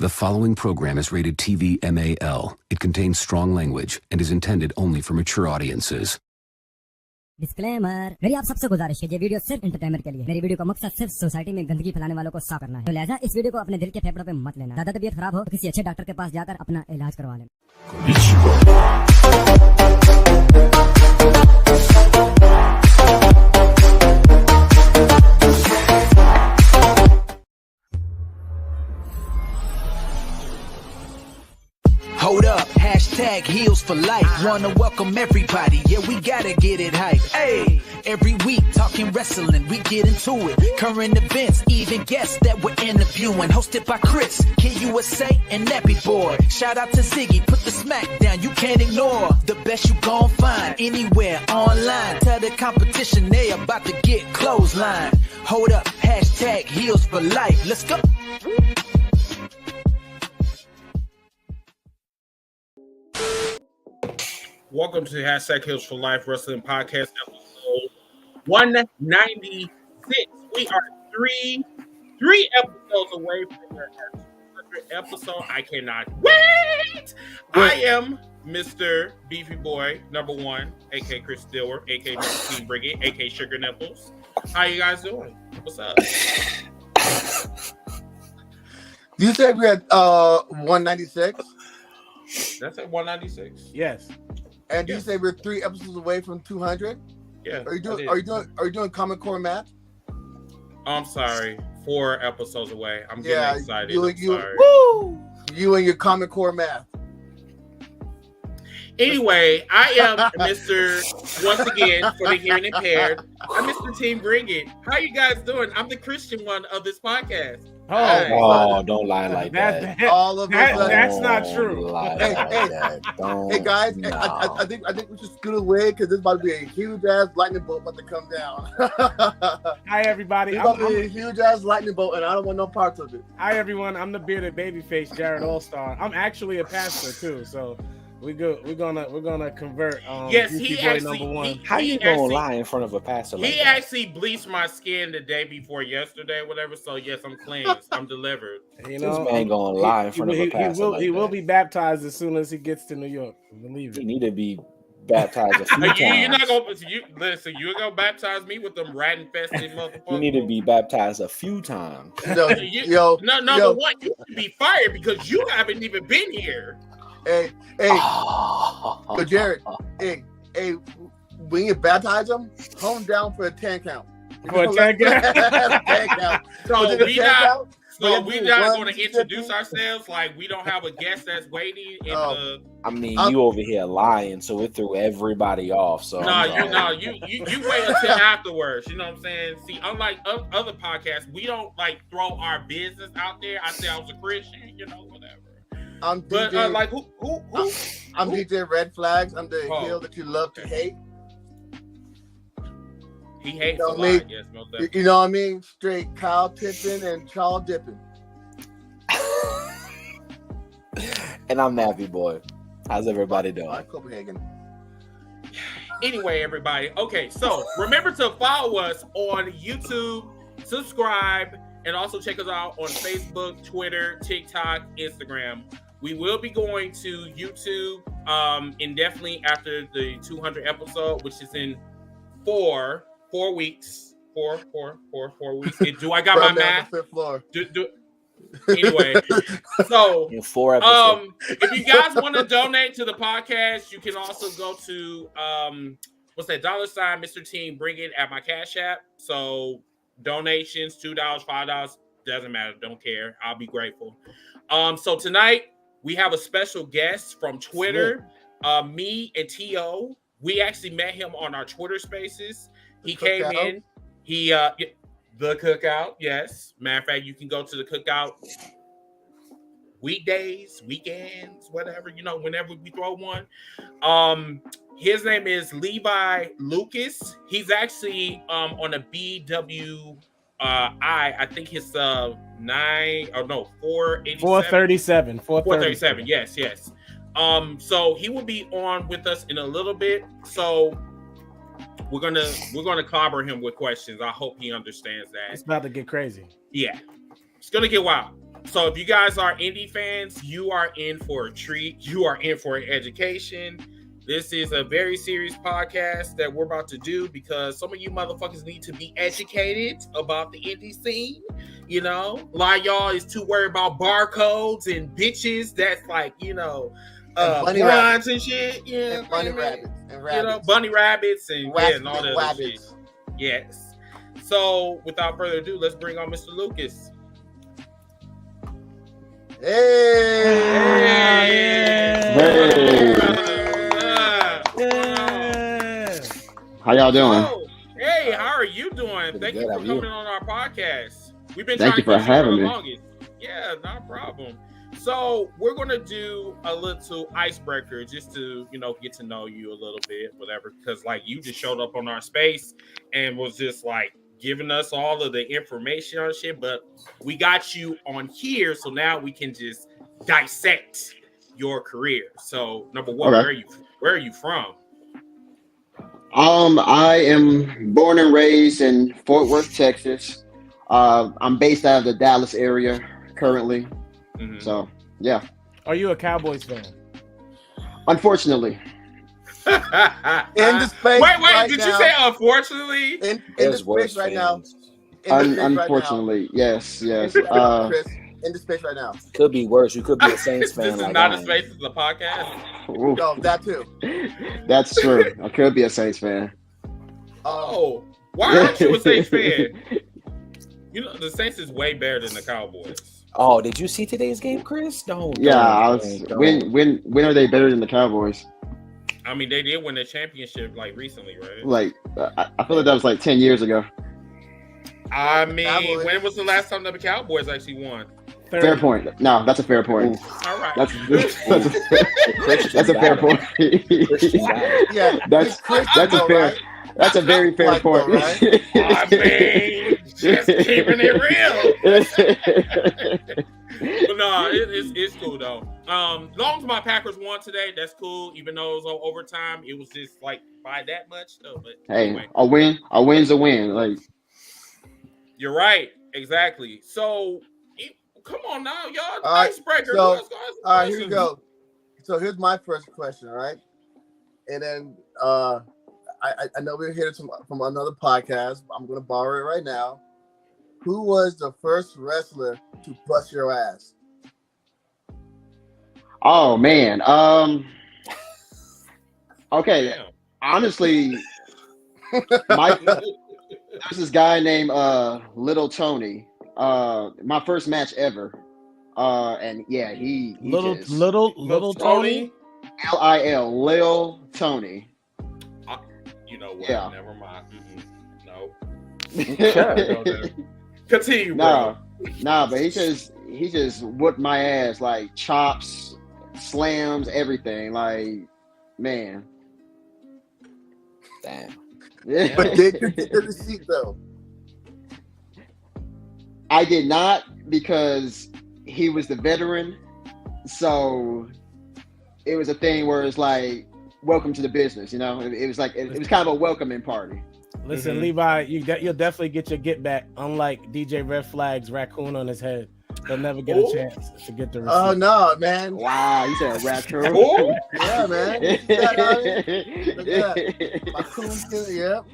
The following program is rated TV MAL. It contains strong language and is intended only for mature audiences. Disclaimer, मेरी आप सबसे गुजारिश है ये video सिर्फ एंटरटेनमेंट के लिए। मेरी वीडियो का मकसद सिर्फ सोसाइटी में गंदगी फैलाने वालों को साफ करना है, तो लिहाजा इस वीडियो को अपने दिल के फेफड़ों पे मत लेना। ज्यादा तबीयत खराब हो तो किसी अच्छे डॉक्टर के पास जाकर अपना इलाज करवा लेना। Hold up, hashtag heels for life. Wanna welcome everybody, yeah, we gotta get it hype. Hey, every week talking wrestling, we get into it. Current events, even guests that we're interviewing. Hosted by Chris, Kid USA, and Nappy Boy. Shout out to Ziggy, put the smack down, you can't ignore. The best you gon' find anywhere online. Tell the competition they about to get clothesline. Hold up, hashtag heels for life. Let's go. Welcome to Hashtag Heels for Life Wrestling Podcast, episode 196. We are three episodes away from our 200th episode. I cannot wait. I am Mr. Beefy Boy, number one, aka Chris Dillard, aka Mr. Team Brigade, aka Sugar Nipples. How you guys doing? What's up? You said we had 196? That's at 196? Yes. And you say we're 3 episodes away from 200? Yeah. Are you doing Common Core math? I'm sorry. 4 episodes away. I'm getting excited. Sorry. You and your Common Core math. Anyway, I am Mr. Once again for the hearing impaired. I'm Mr. Team Bring It. How you guys doing? I'm the Christian one of this podcast. Oh, don't lie like that. That's not true. Hey guys, no. I think we should scoot away because this is about to be a huge ass lightning bolt about to come down. Hi everybody. It's about to be a huge ass lightning bolt, and I don't want no parts of it. Hi everyone. I'm the bearded babyface Jared Allstar. I'm actually a pastor too, so we're gonna convert. Yes, he actually. Number one. How you gonna lie in front of a pastor? He actually bleached my skin the day before yesterday, whatever. So yes, I'm cleansed. I'm delivered. You know, this man gonna lie in front of a pastor. He will be baptized as soon as he gets to New York. Believe it. He need to be baptized a few times. You're not gonna listen. You're gonna baptize me with them rat infested motherfuckers. You need to be baptized a few times. Number one, you should be fired because you haven't even been here. Hey, so Jared, hey, when you baptize them, hone down for a 10 count. For a 10 count. So we're not going to introduce ourselves like we don't have a guest that's waiting. I mean, you over here lying, so it threw everybody off. So you wait until afterwards. You know what I'm saying? See, unlike other podcasts, we don't like throw our business out there. I say I was a Christian, whatever. I'm DJ, who? I'm DJ Red Flags. I'm the heel that you love to hate. He hates a lot, yes, most definitely. You know what I mean? Straight Kyle Pippen and Charles Dippin. And I'm Nappy Boy. How's everybody doing? Copenhagen. Anyway, everybody. Okay, so remember to follow us on YouTube, subscribe, and also check us out on Facebook, Twitter, TikTok, Instagram. We will be going to YouTube indefinitely after the 200 episode, which is in 4 weeks. 4 weeks. Do I got my math? Fifth floor. Anyway, so in 4 episodes. If you guys want to donate to the podcast, you can also go to $, Mr. Team Bring It at my Cash App. So donations, $2, $5, doesn't matter. Don't care. I'll be grateful. So tonight we have a special guest from Twitter. Me and T.O. We actually met him on our Twitter Spaces. He came in. The cookout, yes. Matter of fact, you can go to the cookout weekdays, weekends, whatever, whenever we throw one. His name is Levi Lucas. He's actually on a BWI. I think his 437. 437. Yes. So he will be on with us in a little bit. So we're gonna clobber him with questions. I hope he understands that. It's about to get crazy. Yeah, it's gonna get wild. So if you guys are indie fans, you are in for a treat. You are in for an education. This is a very serious podcast that we're about to do because some of you motherfuckers need to be educated about the indie scene. You know, a lot of y'all is too worried about barcodes and bitches. That's like, bunny rabbits and shit. Yeah, and bunny rabbits and rabbits. You know, bunny rabbits and all that other shit. rabbits. Yes. So without further ado, let's bring on Mr. Lucas. Hey. How y'all doing? Oh, hey, how are you doing? Thank you for good. coming on our podcast. We've been Thank trying you for to get you having for the me. longest. Yeah, not a problem. So we're gonna do a little icebreaker just to get to know you a little bit, whatever. Because like you just showed up on our space and was just like giving us all of the information on shit, but we got you on here, so now we can just dissect your career. So number one, Okay. where are you from? I am born and raised in Fort Worth, Texas. I'm based out of the Dallas area currently. Mhm. So yeah, Are you a Cowboys fan? unfortunately, In the space. Wait, right did now, you say unfortunately? in the There's worse space right now? fans. In the space unfortunately, yes. right now. Chris, in the space right now. Could be worse. You could be a Saints This fan. is like not I a am. space, it's a podcast. Ooh, No, that too. that's true. I could be a Saints fan. Oh, why aren't you a Saints fan? You know, the Saints is way better than the Cowboys. Oh, did you see today's game, Chris? Don't. When are they better than the Cowboys? I mean, they did win the championship like recently, right? Like, I feel like that was like 10 years ago. I mean, Cowboys. when was the last time the Cowboys actually won? Fair point. No, that's a fair point. All right. That's a fair point. Yeah, That's Chris, that's a though, fair. right? That's a very fair Like, point. though, right? I mean, just keeping it real. But no, it's cool though. Long as my Packers won today, that's cool. Even though it was on overtime, it was just like by that much though. But Hey, anyway, a win's a win. Like, you're right, exactly. So come on now, y'all. All right, Icebreaker. so- Let's go. All right, here we go. So here's my first question, all right? And then I know we're here from another podcast. I'm gonna borrow it right now. Who was the first wrestler to bust your ass? oh man. Okay. Damn. Honestly, there's this guy named Little Tony. My first match ever. And yeah, he Little just, Tony. Lil Lil Tony. You know what? Yeah. Never mind. No. Okay. Continue, bro. Nah, but he just whooped my ass, like chops, slams, everything. Like, man. Damn. Yeah. But did you get the receipt though? I did not, because he was the veteran. So it was a thing where it's like, welcome to the business, you know? It was like, it was kind of a welcoming party. Listen, Mhm. Levi, you'll definitely get your get back. Unlike DJ Red Flag's raccoon on his head, he'll never get Ooh. a chance to get the receipt. Oh no, man. Wow, you said a raccoon. Ooh. Yeah, man. Look at that. My coon still, yep.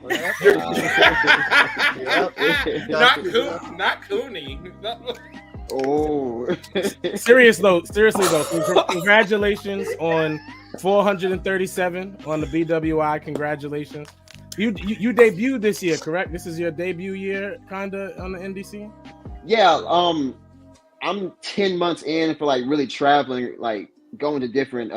Not Cooney. Oh. Seriously though, congratulations on 437 on the BWI. Congratulations. You debuted this year, correct? This is your debut year, kinda on the NDC. Yeah, I'm 10 months in for like really traveling, like going to different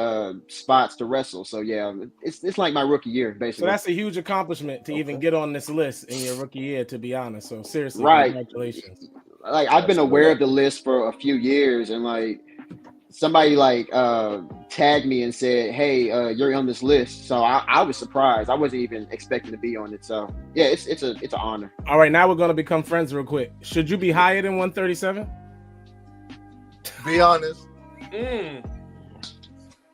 spots to wrestle. So yeah, it's like my rookie year So basically. that's a huge accomplishment to even get on this list in your rookie year, to be honest. So seriously, Right. congratulations. Like I've been That's aware cool. of the list for a few years, and like somebody like tagged me and said, "Hey, you're on this list." So I was surprised. I wasn't even expecting to be on it. So yeah, it's an honor. All right, now we're gonna become friends real quick. Should you be higher than 137? Be honest.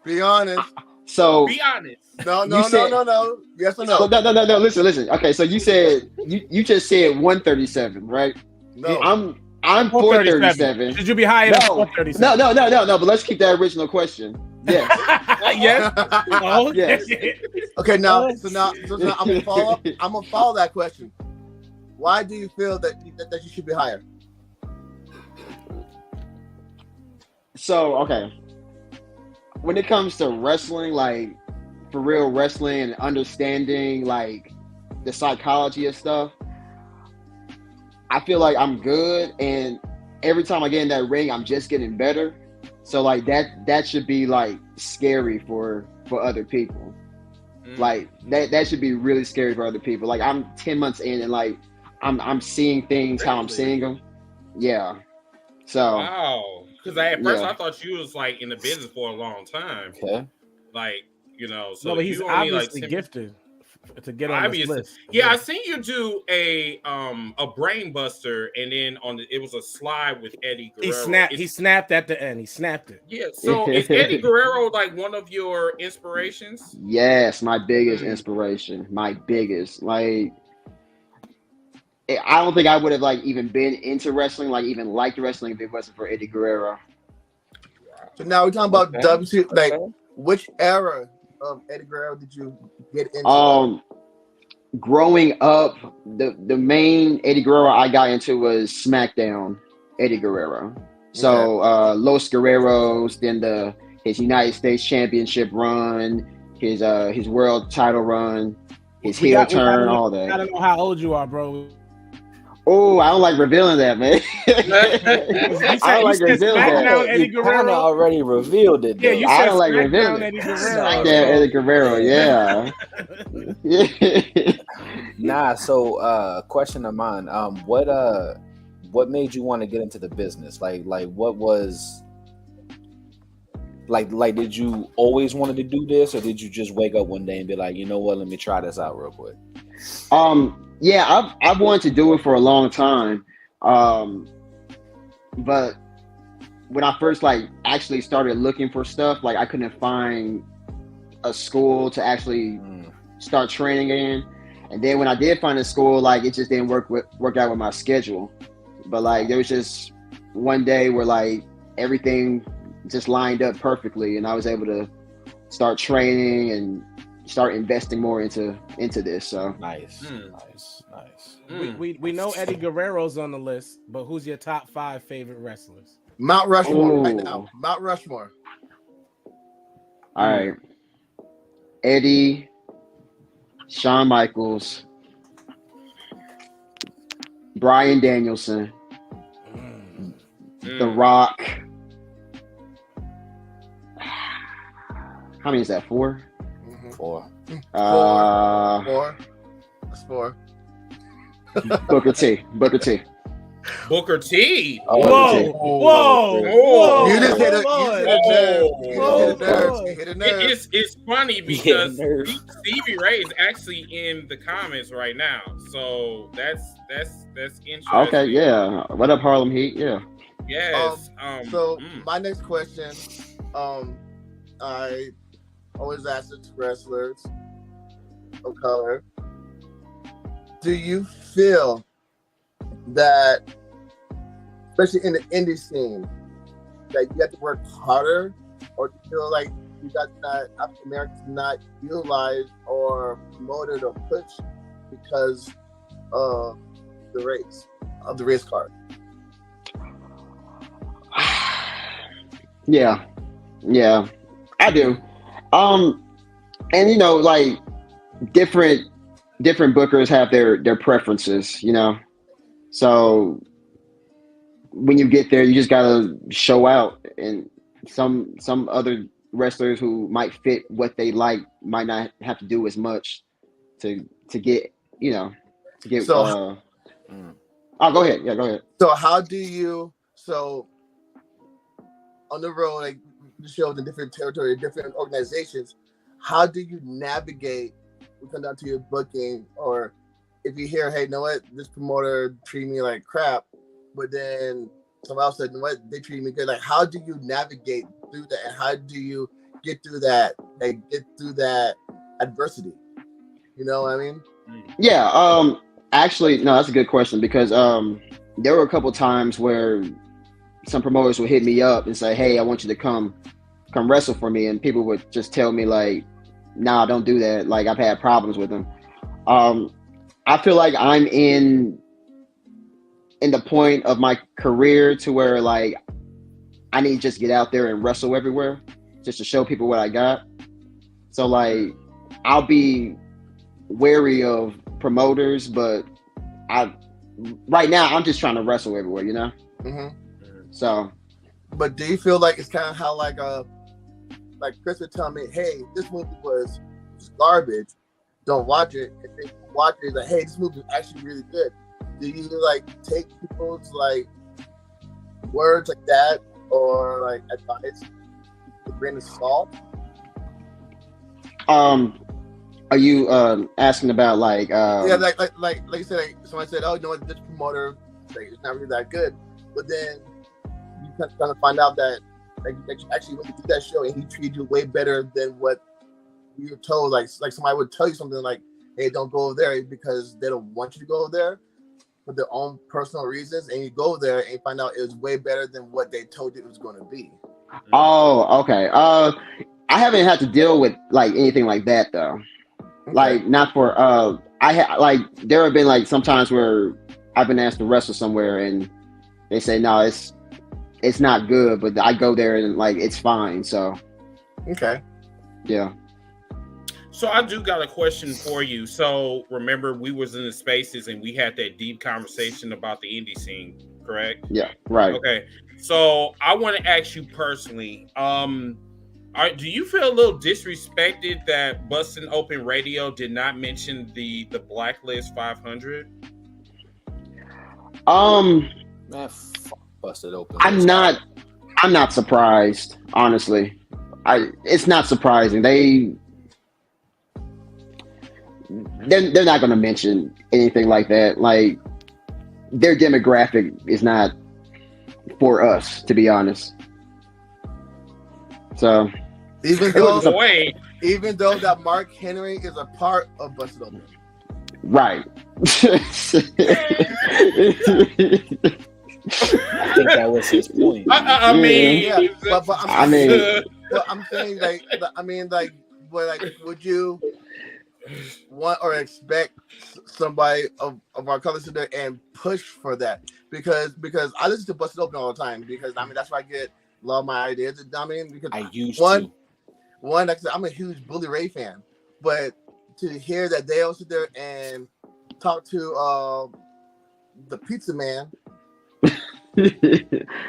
Be honest. So Be honest. No. Yes or so, no? no. Listen. Okay, so you said you just said 137, right? No. I'm 437. Should you be higher than 437? No. But let's keep that original question. Yes. Yes. Oh, Yes. Okay, now I'm gonna follow that question. Why do you feel that you should be higher? So, okay. When it comes to wrestling, like for real wrestling and understanding like the psychology of stuff, I feel like I'm good, and every time I get in that ring, I'm just getting better. So like that should be like scary for other people. Like that should be really scary for other people. Like I'm 10 months in, and like I'm seeing things how I'm seeing them. Yeah. So wow. Because at first I thought you was like in the business for a long time. Okay. Like, you know, so no, but he's you only obviously like gifted to get on this list. Yeah, I seen you do a brain buster, and then it was a slide with Eddie Guerrero. He snapped at the end. He snapped it. Yeah. So is Eddie Guerrero like one of your inspirations? Yes, my biggest inspiration. My biggest. Like, I don't think I would have like even been into wrestling, like even liked wrestling if it wasn't for Eddie Guerrero. So now we're talking about WC. Like, which era of Eddie Guerrero did you get into? Growing up, the main Eddie Guerrero I got into was SmackDown Eddie Guerrero. So Los Guerreros, then his United States Championship run, his world title run, his heel turn, all that. I don't know how old you are, bro. Oh, I don't like revealing that, man. I don't like revealing that. Eddie You kind of already revealed it. Though. Yeah, you I said don't like revealing Eddie it. Guerrero. Eddie Guerrero, yeah. Nah, so question of mine. What made you want to get into the business? Like what was like did you always wanted to do this, or did you just wake up one day and be like, you know what, let me try this out real quick? Yeah, I've wanted to do it for a long time. But when I first like actually started looking for stuff, like I couldn't find a school to actually start training in. And then when I did find a school, like it just didn't work out with my schedule. But like there was just one day where like everything just lined up perfectly, and I was able to start training and start investing more into this. So nice. We know Eddie Guerrero's on the list, but who's your top 5 favorite wrestlers? Mount Rushmore right now. Mount Rushmore. All right. Eddie, Shawn Michaels, Bryan Danielson, The Rock. How many is that? 4? 4. That's 4. Booker T. Booker T. Whoa! You just hit a nerve. It's funny because Stevie Ray is actually in the comments right now, so that's interesting. Okay, yeah. What up, Harlem Heat? Yeah. Yes. My next question, I always ask it to wrestlers of color. Do you feel that, especially in the indie scene, that you have to work harder, or do you feel like you got African Americans not utilized or promoted or pushed because of the race card? Yeah, I do. And you know, like different bookers have their preferences, you know. So when you get there, you just gotta show out, and some other wrestlers who might fit what they like might not have to do as much to get, you know, to get. Oh, go ahead. Yeah, go ahead. So how do you on the road, like the shows in different territories, different organizations? How do you navigate? We come down to your booking, or if you hear, hey, you know what, this promoter treated me like crap, but then someone else said, you know what, they treat me good. Like, how do you navigate through that, and how do you get through that? Like, get through that adversity. You know what I mean? Yeah. Actually, no, that's a good question because there were a couple times where some promoters would hit me up and say, "Hey, I want you to come wrestle for me," and people would just tell me like, "Nah, don't do that." Like I've had problems with them. I feel like I'm in the point of my career to where like I need to just get out there and wrestle everywhere just to show people what I got. So like I'll be wary of promoters, but right now I'm just trying to wrestle everywhere, you know? So. But do you feel like it's kind of how like Chris would tell me, hey, this movie was garbage, don't watch it. If they watch it, like, hey, this movie is actually really good. Do you like take people's like words like that or like advice with a grain of salt? Are you asking about like yeah, like you said, like somebody said, oh, you know what, this promoter like, it's not really that good, but then you kind of find out that like actually when you do that show and he treated you way better than what you were told. Like somebody would tell you something like, hey, don't go over there because they don't want you to go there for their own personal reasons, and you go there and you find out it was way better than what they told you it was going to be. Oh, okay. I haven't had to deal with like anything like that though. Okay. Like not for like there have been like some times where I've been asked to wrestle somewhere and they say no, it's not good, but I go there and like it's fine. So okay, yeah. So I do got a question for you. So remember we was in the spaces and we had that deep conversation about the indie scene, correct? Yeah, right. Okay. So I want to ask you personally, do you feel a little disrespected that Bustin' Open Radio did not mention the Blacklist 500? Man, fuck Busted Open. I'm not surprised, honestly. It's not surprising. They're not going to mention anything like that. Like their demographic is not for us, to be honest. So even though that Mark Henry is a part of Busted Open, right? I think that was his point. I mean, yeah, but I'm saying like, would you want or expect somebody of our colors to there and push for that? Because I listen to Busted Open all the time because that's where I get a lot of my ideas. Because I used to. Like I said, I'm a huge Bully Ray fan, but to hear that they all sit there and talk to the Pizza Man,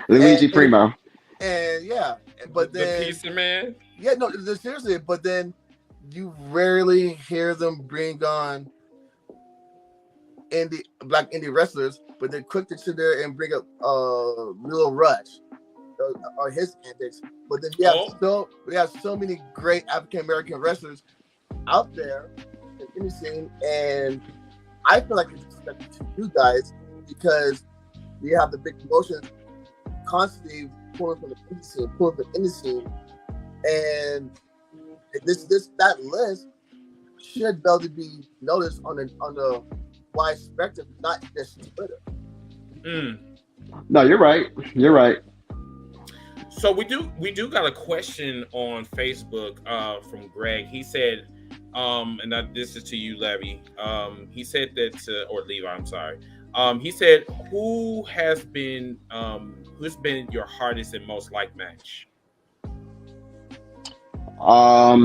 Luigi Primo, and yeah, but then the Pizza Man, yeah, no, seriously, but then you rarely hear them bring on black indie wrestlers, but they're quick to sit there and bring up Lil Rush or his antics. But then we have so many great African American wrestlers out there in the scene, and I feel like it's expected to you guys because we have the big promotions constantly pulling from the indie scene, and that list should be able to be noticed on the wide spectrum, not just Twitter. No, you're right. You're right. So we do got a question on Facebook from Greg. He said, this is to you, Levy. He said that, or Levi, I'm sorry. He said, who's been your hardest and most liked match? Let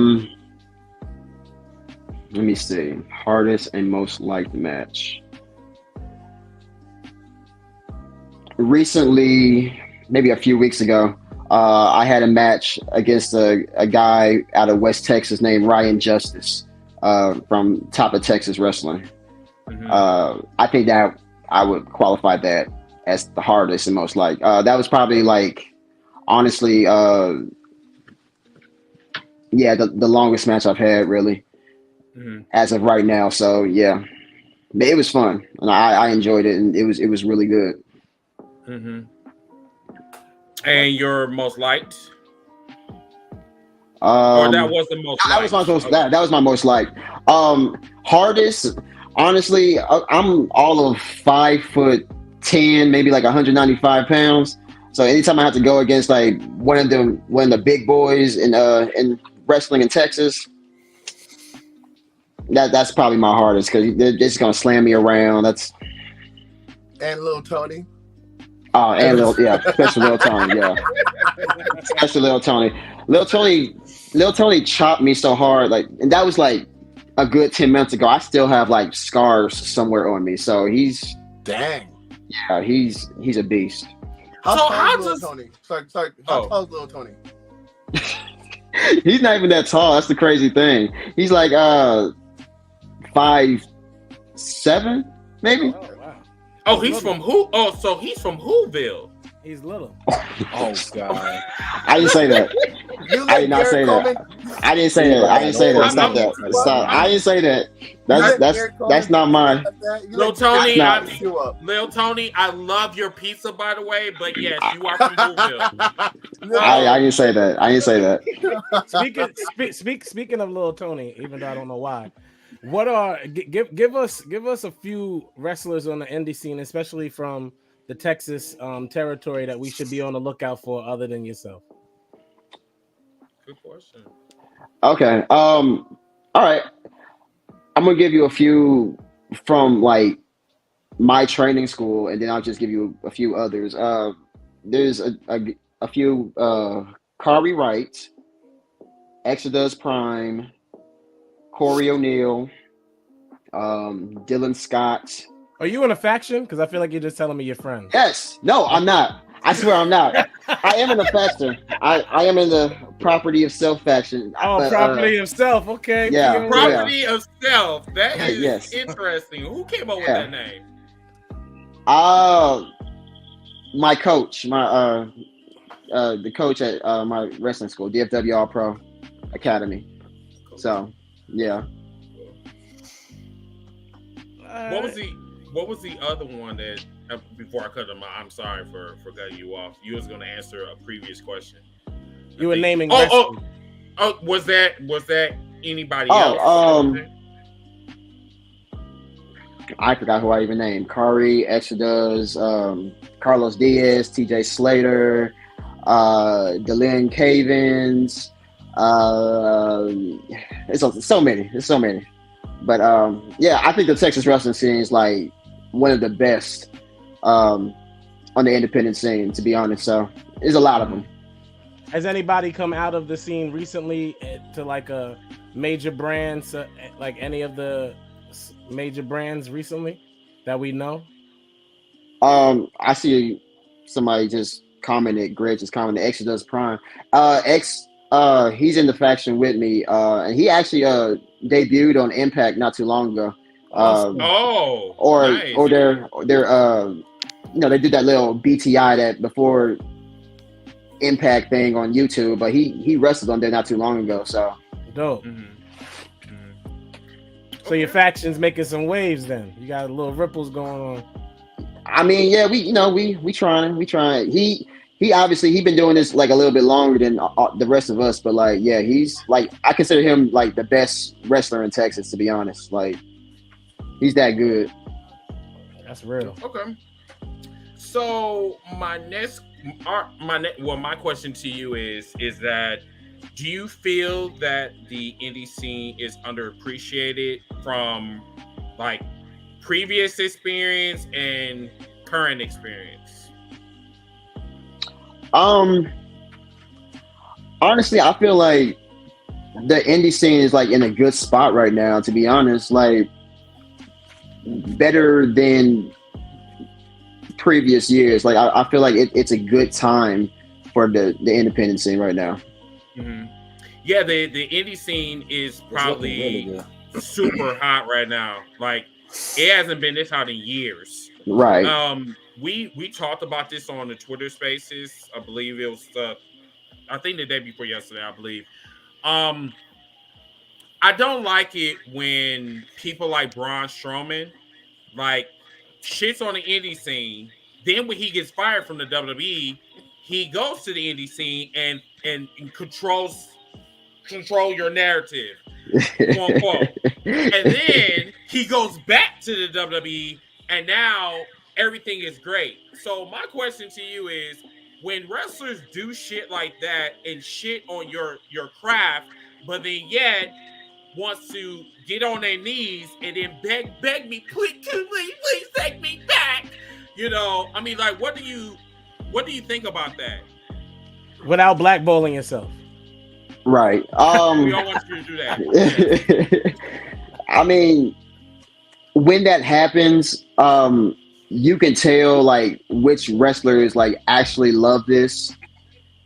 me see. Hardest and most liked match. Recently, maybe a few weeks ago, I had a match against a guy out of West Texas named Ryan Justice from Top of Texas Wrestling. Mm-hmm. I think that I would qualify that as the hardest and most liked. That was probably like, honestly, the longest match I've had really as of right now. So yeah, but it was fun and I enjoyed it and it was really good. Mm-hmm. And your most liked? Or that was the most liked? That was my most liked. Hardest, Honestly, I'm all of 5'10", maybe like 195 pounds. So anytime I have to go against like one of the big boys in wrestling in Texas, that's probably my hardest because they're just gonna slam me around. And little Tony. Oh, and especially Lil Tony, yeah, especially Lil Tony. Lil Tony chopped me so hard, like, and that was like a good 10 minutes ago. I still have like scars somewhere on me. So he's Dang. he's a beast. How So tall how is Lil does- Tony? Sorry. How tall is Lil Tony? He's not even that tall. That's the crazy thing. He's like 5'7", maybe. Oh wow, Oh, he's from who? Oh, so he's from Whoville. he's little. Oh God. I didn't say that. You I did not say that. I didn't say that. I didn't say that. Stop that. Stop. I didn't say that. That's not mine. Lil Tony, Not- Lil Tony, I love your pizza, by the way, but yes, you are from Whoville. I didn't say that. I didn't say that. Speaking of Lil Tony, even though I don't know why, what are give us a few wrestlers on the indie scene, especially from the Texas territory, that we should be on the lookout for, other than yourself. Good question. Okay. All right. I'm gonna give you a few from like my training school, and then I'll just give you a few others. There's a few Kari Wright, Exodus Prime, Corey O'Neal, Dylan Scott. Are you in a faction? Because I feel like you're just telling me you're friends. Yes. No, I'm not. I swear I'm not. I am in a faction. I am in the property of self faction. Oh, but, property of self. Okay. yeah. Property of self. That is Yes. interesting. Who came up with that name? My coach, the coach at my wrestling school, DFW All Pro Academy. So, yeah. What was the other one that before I cut him? I'm sorry for cutting you off. You was going to answer a previous question. You were naming. Oh, was that anybody else? I forgot who I even named. Kari, Exodus, Carlos Diaz, TJ Slater, Delin Cavins. It's so many. There's so many. But yeah, I think the Texas wrestling scene is like one of the best on the independent scene, to be honest. So there's a lot of them. Has anybody come out of the scene recently to like a major brand, like any of the major brands recently that we know? I see somebody just commented. Greg just commented. Exodus Prime. He's in the faction with me, and he actually debuted on Impact not too long ago. Nice. Or they're they did that little BTI that before Impact thing on YouTube, but he wrestled on there not too long ago. So dope. Mm-hmm. So your faction's making some waves. Then you got little ripples going on. I mean, yeah, we trying. He obviously been doing this like a little bit longer than the rest of us, but like, yeah, he's like, I consider him like the best wrestler in Texas, to be honest. Like, he's that good. That's real. Okay. So my question to you is that, do you feel that the indie scene is underappreciated from like previous experience and current experience? Honestly, I feel like the indie scene is like in a good spot right now, to be honest. Like, better than previous years. Like, I feel like it's a good time for the independent scene right now. Mm-hmm. Yeah, the indie scene is probably really super hot right now. Like, it hasn't been this hot in years. Right. We talked about this on the Twitter Spaces. I believe it was I think the day before yesterday, I believe. I don't like it when people like Braun Strowman like shits on the indie scene. Then when he gets fired from the WWE, he goes to the indie scene and control your narrative. quote unquote. And then he goes back to the WWE, and now everything is great. So my question to you is, when wrestlers do shit like that and shit on your craft, but then yet wants to get on their knees and then beg me, please take me back. You know, I mean, like, what do you think about that? Without blackballing yourself. Right. We don't want you to do that. I mean, when that happens, you can tell like which wrestlers like actually love this.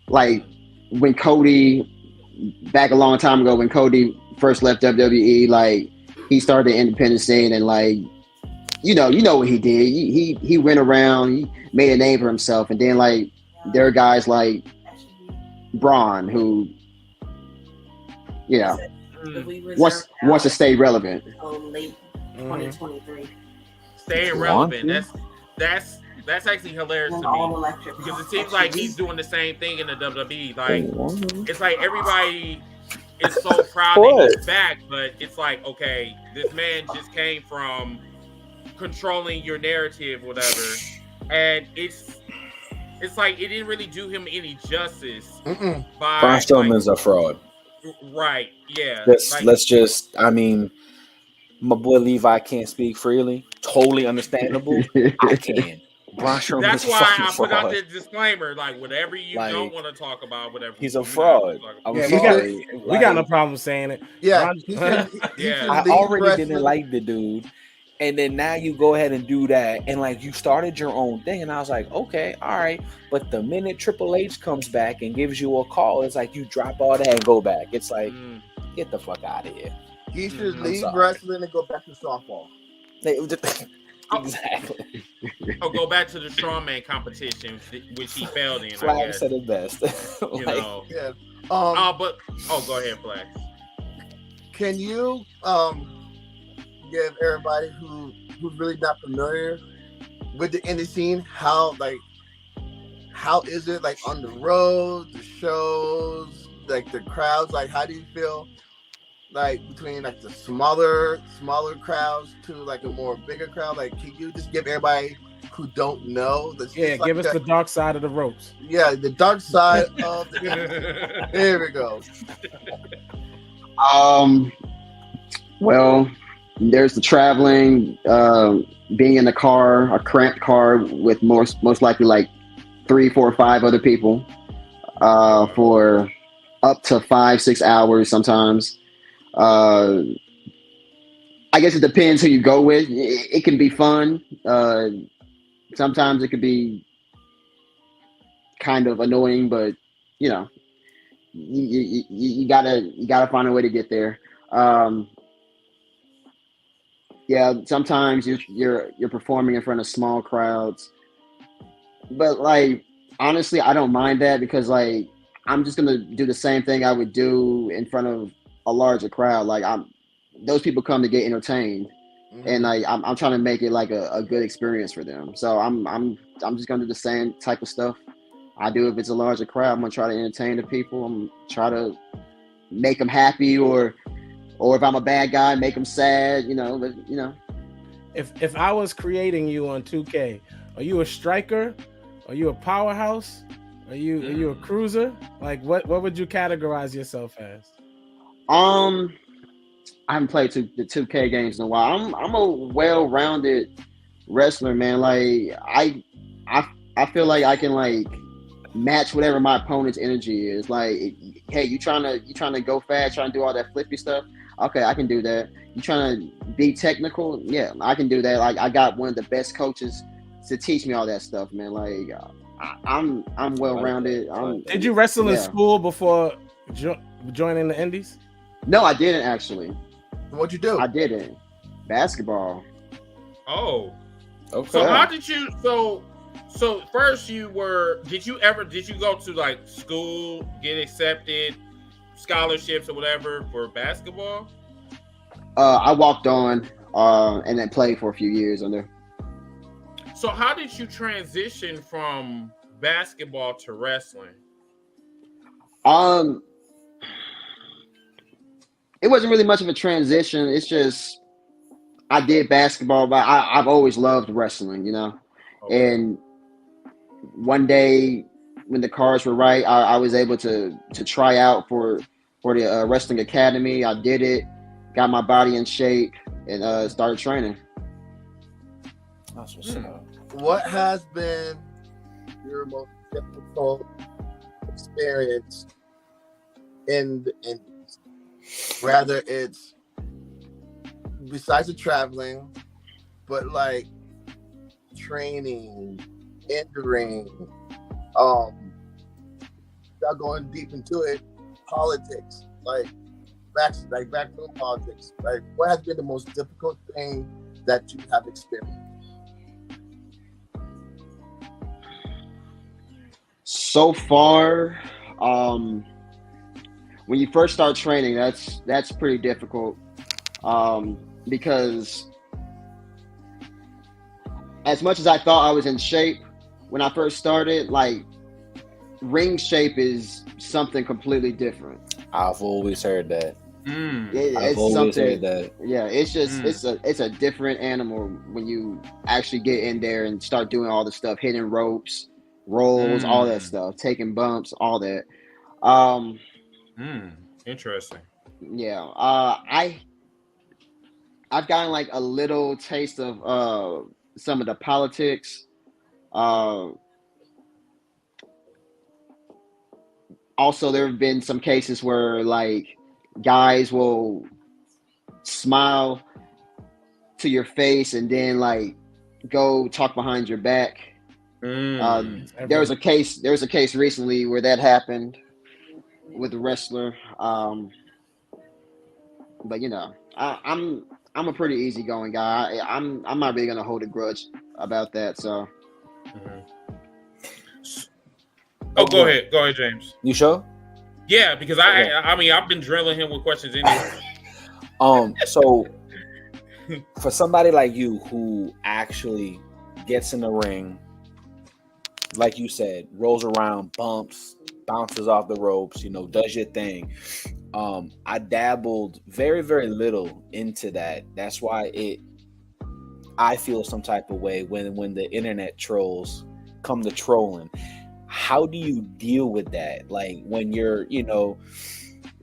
Like when Cody, back a long time ago, when Cody first left WWE, like he started the independent scene, and like you know what he did. He went around, he made a name for himself, and then like there are guys like Braun who, you know, wants to stay relevant. Late 2023. Staying relevant. That's actually hilarious to me, because it seems like he's doing the same thing in the WWE. Like it's like everybody is so proud that he's back, but it's like, okay, this man just came from controlling your narrative, whatever, and it's like it didn't really do him any justice. Braun Strowman's a fraud. Right? Yeah. Let's just. I mean, my boy Levi can't speak freely. Totally understandable. I can. Braun Strowman. That's is a why I fucking put out fraud. this disclaimer. Like, whatever you Like, don't want to talk about, whatever. He's a fraud. I'm sorry. We got no problem saying it. Yeah. I already didn't like the dude. And then now you go ahead and do that, and like you started your own thing, and I was like, okay, all right. But the minute Triple H comes back and gives you a call, it's like you drop all that and go back. It's like, get the fuck out of here. He should leave wrestling and go back to softball. Exactly. Or go back to the strongman competition, which he failed in. Flag said it best. You know. Yeah. But go ahead, Flag. Can you give everybody who's really not familiar with the indie scene how is it like on the road, the shows, like the crowds, like how do you feel like between like the smaller crowds to like a more bigger crowd? Like, can you just give everybody who don't know give us the dark side of the ropes. Yeah, the dark side of the there we go. Well, there's the traveling, being in the car, a cramped car with most likely like 3, 4, 5 other people for up to 5-6 hours sometimes. I guess it depends who you go with. It can be fun. Sometimes it could be kind of annoying, but you know, you gotta find a way to get there. Yeah, sometimes you're performing in front of small crowds, but like honestly, I don't mind that because like I'm just gonna do the same thing I would do in front of a larger crowd. Like those people come to get entertained, and like I'm trying to make it like a good experience for them. So I'm just gonna do the same type of stuff I do if it's a larger crowd. I'm gonna try to entertain the people. I'm try to make them happy, or if I'm a bad guy, make them sad. You know, but you know. If I was creating you on 2K, are you a striker? Are you a powerhouse? Are you a cruiser? Like what would you categorize yourself as? I haven't played the 2K games in a while. I'm a well-rounded wrestler, man. Like I feel like I can like match whatever my opponent's energy is. Like, hey, you trying to go fast, trying to do all that flippy stuff? Okay, I can do that. You trying to be technical? Yeah, I can do that. Like I got one of the best coaches to teach me all that stuff, man. Like I'm well-rounded. Did you wrestle in school before joining the Indies? No, I didn't actually. What'd you do? I didn't. Basketball. Oh. Okay. So how did you so first did you go to like school, get accepted, scholarships or whatever for basketball? I walked on and then played for a few years under. So how did you transition from basketball to wrestling? it wasn't really much of a transition. It's just I did basketball, but I've always loved wrestling, you know. Okay. And one day when the cards were right, I was able to try out for the wrestling academy. I did it, got my body in shape, and started training. That's what's up. What has been your most difficult experience in the Indies? Rather it's besides the traveling, but like training, injuring, without going deep into it, politics, backroom politics. Like, what has been the most difficult thing that you have experienced? So far, when you first start training, that's pretty difficult, because as much as I thought I was in shape when I first started, like ring shape is something completely different. I've always heard that. It's always something. heard that. Yeah, it's just it's a different animal when you actually get in there and start doing all the stuff, hitting ropes, rolls, all that stuff, taking bumps, all that. Interesting. Yeah. I've gotten like a little taste of some of the politics. Also, there have been some cases where like guys will smile to your face and then like go talk behind your back. There was a case recently where that happened with a wrestler. But you know, I'm a pretty easygoing guy. I'm not really gonna hold a grudge about that. So. Go ahead, James. You sure? Yeah, because I mean I've been drilling him with questions anyway. So for somebody like you who actually gets in the ring, like you said, rolls around, bumps, bounces off the ropes, you know, does your thing. I dabbled very, very little into that. That's why I feel some type of way when the internet trolls come to trolling. How do you deal with that? Like when you're, you know,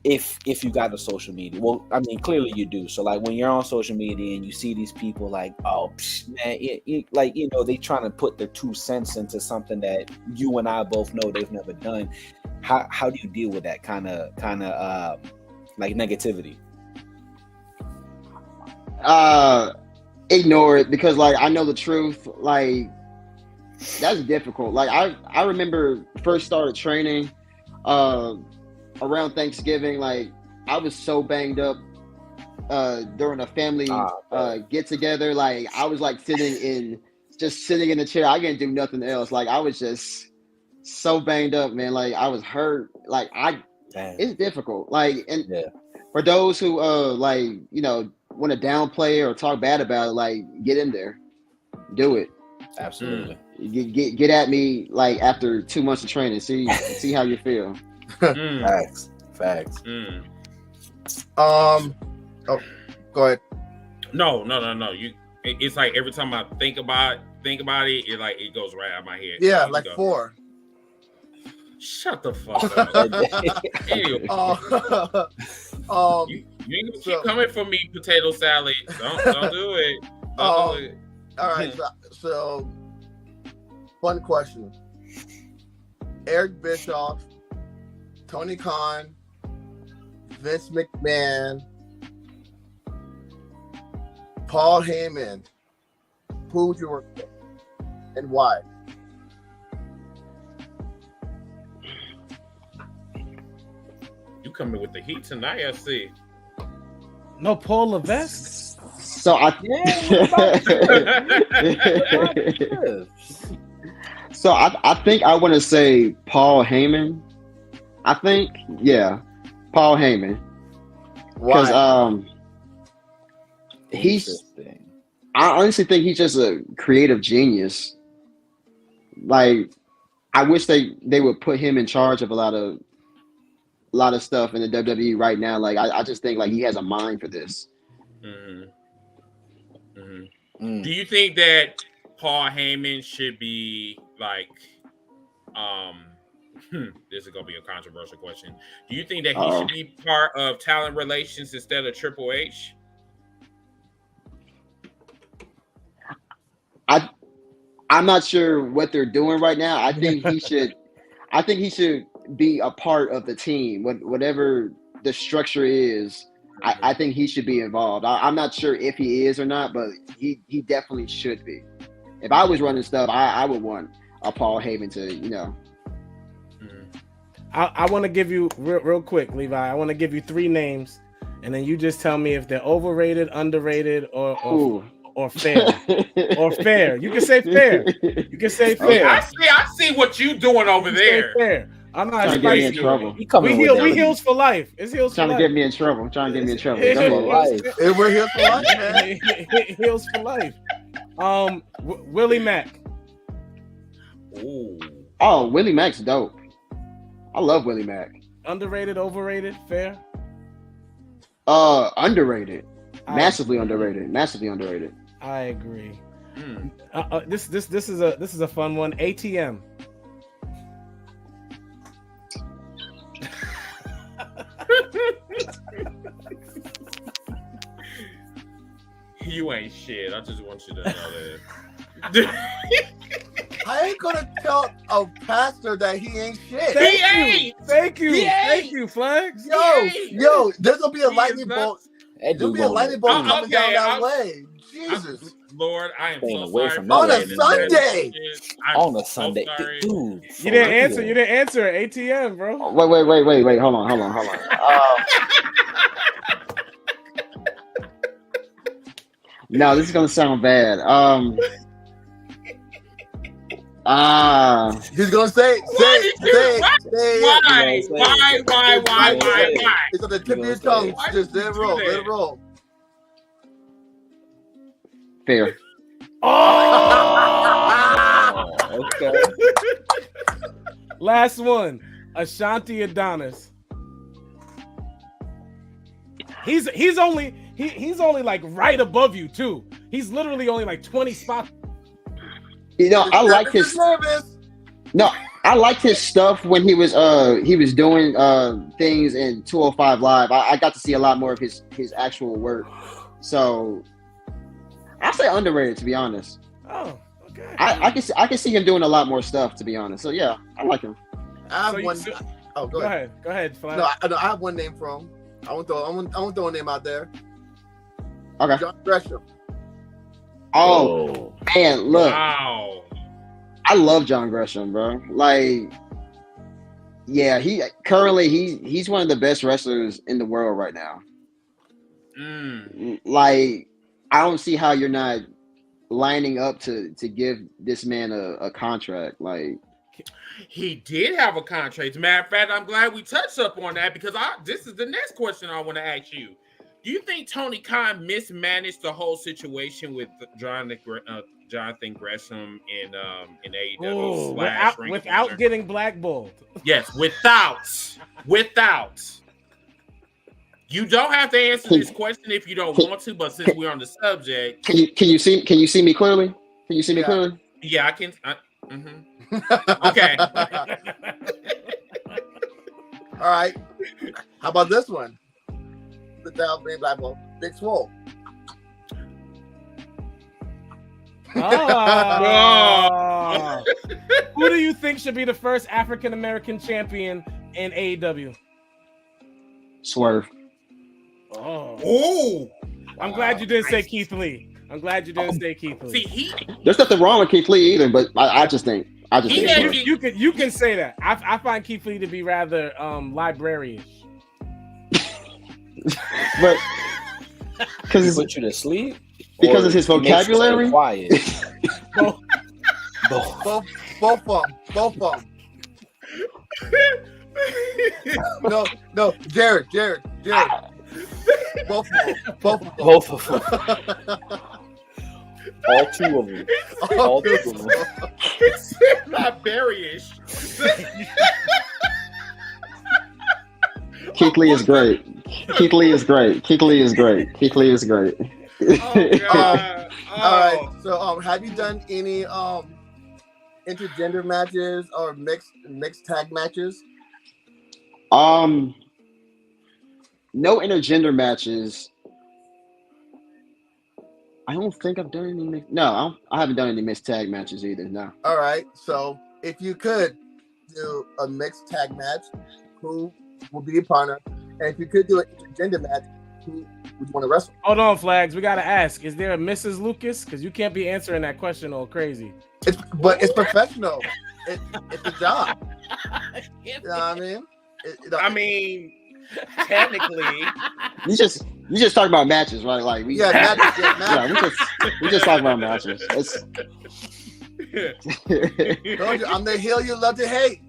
if you got the social media, well, I mean, clearly you do. So like when you're on social media and you see these people like, oh man, like, you know, they trying to put their 2 cents into something that you and I both know they've never done. How do you deal with that kind of like negativity? Ignore it, because like I know the truth. Like that's difficult. Like I remember first started training around Thanksgiving. Like I was so banged up during a family get together. Like I was like sitting in the chair. I couldn't do nothing else. Like I was just so banged up, man. Like I was hurt. Like it's difficult. Like, and for those who like, you know, want to downplay or talk bad about it, like get in there, do it. Absolutely. Get at me like after 2 months of training. See how you feel. Facts. Oh, go ahead. No. It's like every time I think about it, it goes right out of my head. Yeah, like 4. Shut the fuck up. Anyway, you ain't gonna keep coming for me, potato salad. Don't do it. Don't do it. All right. So, fun question. Eric Bischoff, Tony Khan, Vince McMahon, Paul Heyman. Who would you work with and why? You coming with the heat tonight, I see. No, Paul Levesque. So I think I want to say Paul Heyman. I think, yeah, Paul Heyman. Because I honestly think he's just a creative genius. Like, I wish they would put him in charge of a lot of lot of stuff in the WWE right now. Like I just think like he has a mind for this. Mm-hmm. Mm-hmm. Do you think that Paul Heyman should be like, this is gonna be a controversial question. Do you think that he should be part of talent relations instead of Triple H? I'm not sure what they're doing right now. I think he should. I think he should be a part of the team, whatever the structure is. I think he should be involved. I'm not sure if he is or not, but he definitely should be. If I was running stuff, I would want a Paul Heyman to, you know. I want to give you real quick, Levi. I want to give you 3 names, and then you just tell me if they're overrated, underrated, or fair. Or fair. You can say fair. You can say fair. I see what you doing over there. Fair. I'm not trying to get me in trouble. We heels for life. It's heels trying for life. to get me in trouble. Trying to get me in trouble. We're heels for life, man. Heels for life. Willie Mack. Ooh. Oh, Willie Mack's dope. I love Willie Mack. Underrated, overrated, fair? Underrated. Massively underrated. I agree. This is a fun one. ATM. You ain't shit. I just want you to know that. I ain't gonna tell a pastor that he ain't shit. Thank you, Flags. Yo, there's gonna be a lightning bolt. There'll be a lightning bolt coming down that way. Jesus. Lord, I am so sorry. On a Sunday. On a Sunday, dude. You didn't answer ATM, bro. Wait. Hold on. No, this is gonna sound bad. He's gonna say it. Why? It's on the tip of your tongue. Just let it roll. Fair. Oh, okay. Last one, Ashanti Adonis. He's only like right above you too. He's literally only like 20 spots. You know, I like his. No, I liked his stuff when he was doing things in 205 Live. I got to see a lot more of his actual work. So I say underrated, to be honest. Oh, okay. I can see him doing a lot more stuff, to be honest. So yeah, I like him. I have one. Go ahead. Go ahead, Flash. No, I have one name for him. I won't throw a name out there. Okay. John Gresham. Oh man, look. Wow. I love John Gresham, bro. Like, yeah, he's one of the best wrestlers in the world right now. Like, I don't see how you're not lining up to give this man a contract. Like, he did have a contract. As a matter of fact, I'm glad we touched up on that because this is the next question I want to ask you. Do you think Tony Khan mismanaged the whole situation with Jonathan Gresham in AEW? Without getting blackballed. Yes, without. You don't have to answer this question if you don't want to, but since we're on the subject, can you see me clearly? Can you see me clearly? Yeah, I can. Okay. All right. How about this one? Without being blackball, Big Swole. Who do you think should be the first African American champion in AEW? Swerve. Oh. I'm glad you didn't say Keith Lee. See, there's nothing wrong with Keith Lee either, but I just think you can say that. I find Keith Lee to be rather library-ish. But because he put you to sleep, because of his vocabulary. Quiet. Both of them. No, Jared. Both of them. All two of them. It's not berryish. Keith Lee is great. Keith Lee is great. Keith Lee is great. Keith Lee is great. Oh God. All right. So, have you done any intergender matches or mixed tag matches? No intergender matches. I don't think I've done any. No, I haven't done any mixed tag matches either. No. All right. So, if you could do a mixed tag match, who would be your partner? And if you could do an intergender match, who would you want to wrestle? Hold on, Flags. We gotta ask: is there a Mrs. Lucas? Because you can't be answering that question all crazy. But it's professional. It's a job. You know what I mean? I mean, technically, You just talk about matches, right? Like we matches. yeah, we just talk about matches. Told you, I'm the heel you love to hate.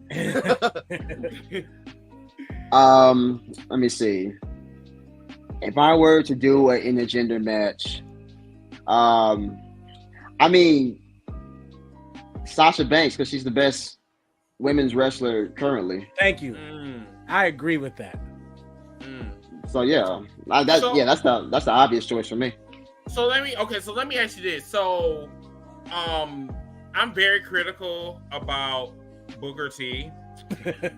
Let me see. If I were to do an intergender match, I mean Sasha Banks, because she's the best women's wrestler currently. Thank you. I agree with that. So yeah, that's the obvious choice for me. So let me ask you this. So, I'm very critical about Booker T.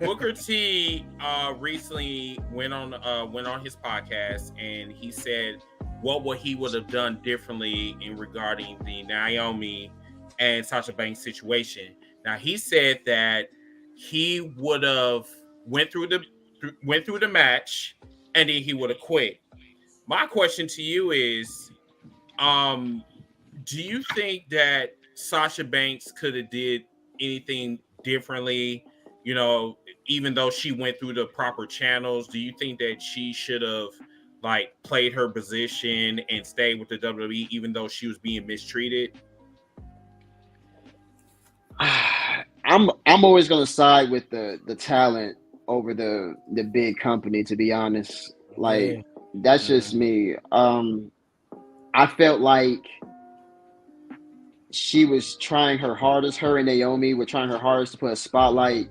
Booker T recently went on his podcast and he said what he would have done differently in regarding the Naomi and Sasha Banks situation. Now he said that he would have went through the match and then he would have quit. My question to you is, do you think that Sasha Banks could have did anything differently? You know, even though she went through the proper channels, do you think that she should have like played her position and stayed with the WWE even though she was being mistreated? I'm always gonna side with the talent over the big company, to be honest. Like that's just me. I felt like she was trying her hardest. Her and Naomi were trying her hardest to put a spotlight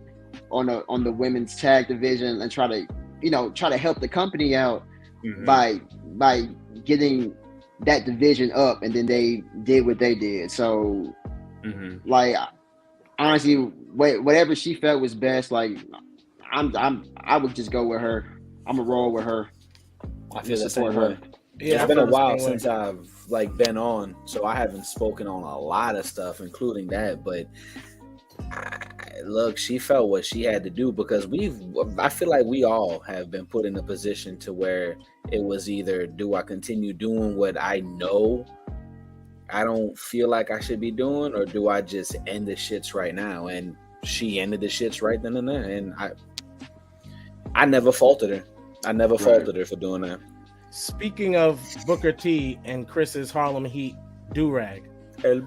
on the women's tag division and try to help the company out by getting that division up, and then they did what they did. So like honestly, whatever she felt was best, like I would just go with her. I'm gonna roll with her. I feel the same way. Yeah, it's been a while since I've been on, so I haven't spoken on a lot of stuff, including that. But look, she felt what she had to do because I feel like we all have been put in a position to where it was either do I continue doing what I know I don't feel like I should be doing, or do I just end the shits right now? And she ended the shits right then and there, and I never faulted her. I never faulted her for doing that. Speaking of Booker T and Chris's Harlem Heat do-rag. Hey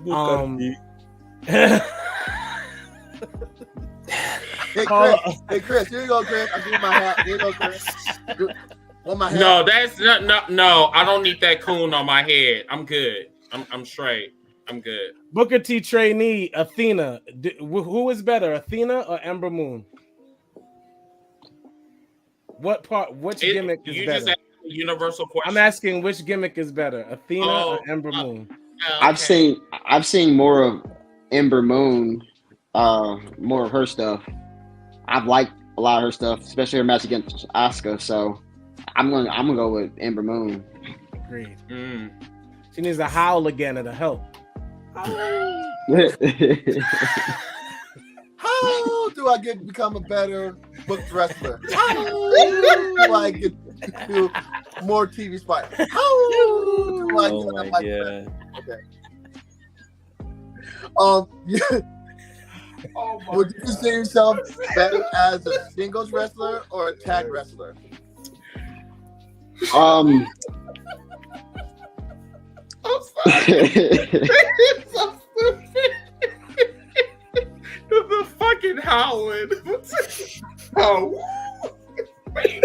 Chris, here you go, Chris. I give you my hat. Here you go, Chris. Want my hat? No, that's no. I don't need that coon on my head. I'm good. I'm straight. I'm good. Booker T trainee Athena. Who is better, Athena or Ember Moon? Which gimmick is better? Just asked a universtal question. I'm asking which gimmick is better, Athena or Ember Moon? Okay. I've seen more of Ember Moon, more of her stuff. I've liked a lot of her stuff, especially her match against Asuka. So I'm gonna go with Ember Moon. Agreed. She needs to howl again to help. How do I become a better booked wrestler? How do I get to more TV spots? How do I get on my Okay. Would you consider yourself better as a singles wrestler or a tag wrestler? I'm sorry. It's so stupid. The fucking howling. Oh, wait.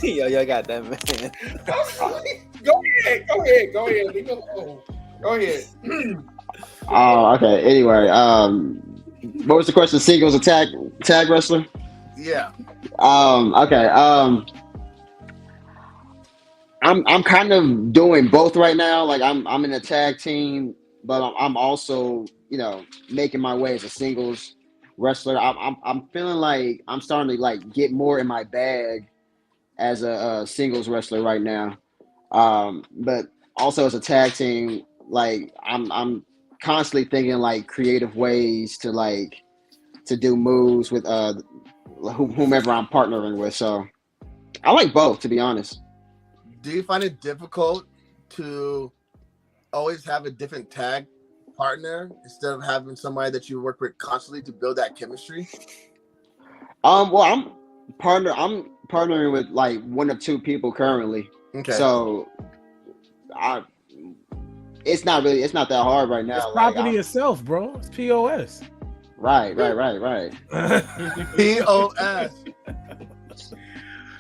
Yo, got that, man. Go ahead. Leave it alone. Go ahead. Oh, okay. Anyway, what was the question? Singles or tag wrestler? Yeah. Okay. I'm kind of doing both right now. Like I'm in a tag team, but I'm also making my way as a singles wrestler. I'm feeling like I'm starting to like get more in my bag as a singles wrestler right now. But also as a tag team, like I'm constantly thinking like creative ways to do moves with whomever I'm partnering with. So I like both, to be honest. Do you find it difficult to always have a different tag partner instead of having somebody that you work with constantly to build that chemistry? Well, I'm partnering with like one of two people currently. Okay. So it's not that hard right now. It's property itself, bro. It's POS. Right. POS.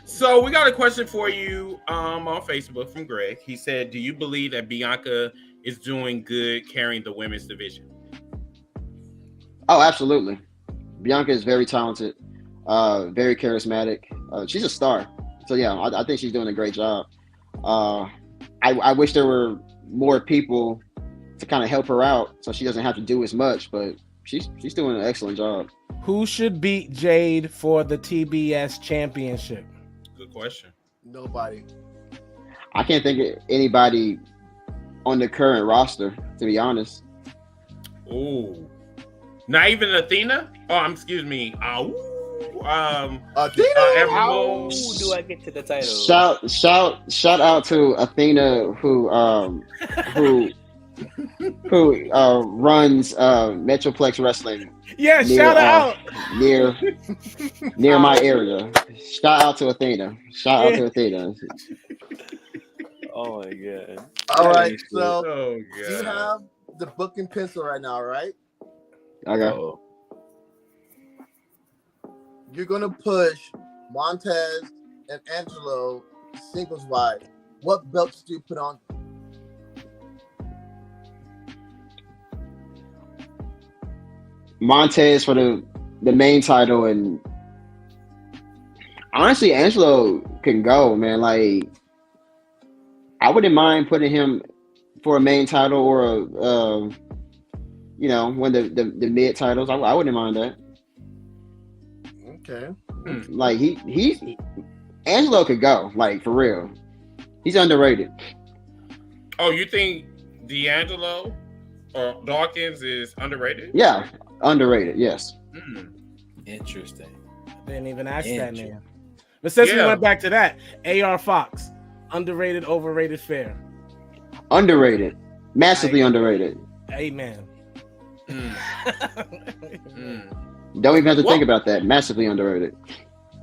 So we got a question for you on Facebook from Greg. He said, do you believe that Bianca is doing good carrying the women's division? Oh, absolutely. Bianca is very talented, very charismatic. She's a star. So yeah, I think she's doing a great job. I wish there were more people to kind of help her out so she doesn't have to do as much, but she's doing an excellent job. Who should beat Jade for the TBS championship? Good question. Nobody. I can't think of anybody on the current roster, to be honest. Ooh. Not even Athena? Oh, excuse me. Athena? How do I get to the title? Shout out to Athena who runs Metroplex Wrestling. Yeah, shout out near my area. Shout out to Athena. Oh my god. All right, so Oh, you have the book and pencil right now, right? Okay. Uh-oh. You're gonna push Montez and Angelo singles wide. What belts do you put on? Montez for the main title, and honestly, Angelo can go, man. Like, I wouldn't mind putting him for a main title or one of the mid titles. I wouldn't mind that. Okay. Like he's Angelo could go, like, for real. He's underrated. Oh, you think D'Angelo or Dawkins is underrated? Yeah, underrated. Yes. Interesting. I didn't even ask that man. But since we went back to that, AR Fox, underrated, overrated, fair. Underrated. Massively underrated. Amen. Don't even have to think about that. Massively underrated.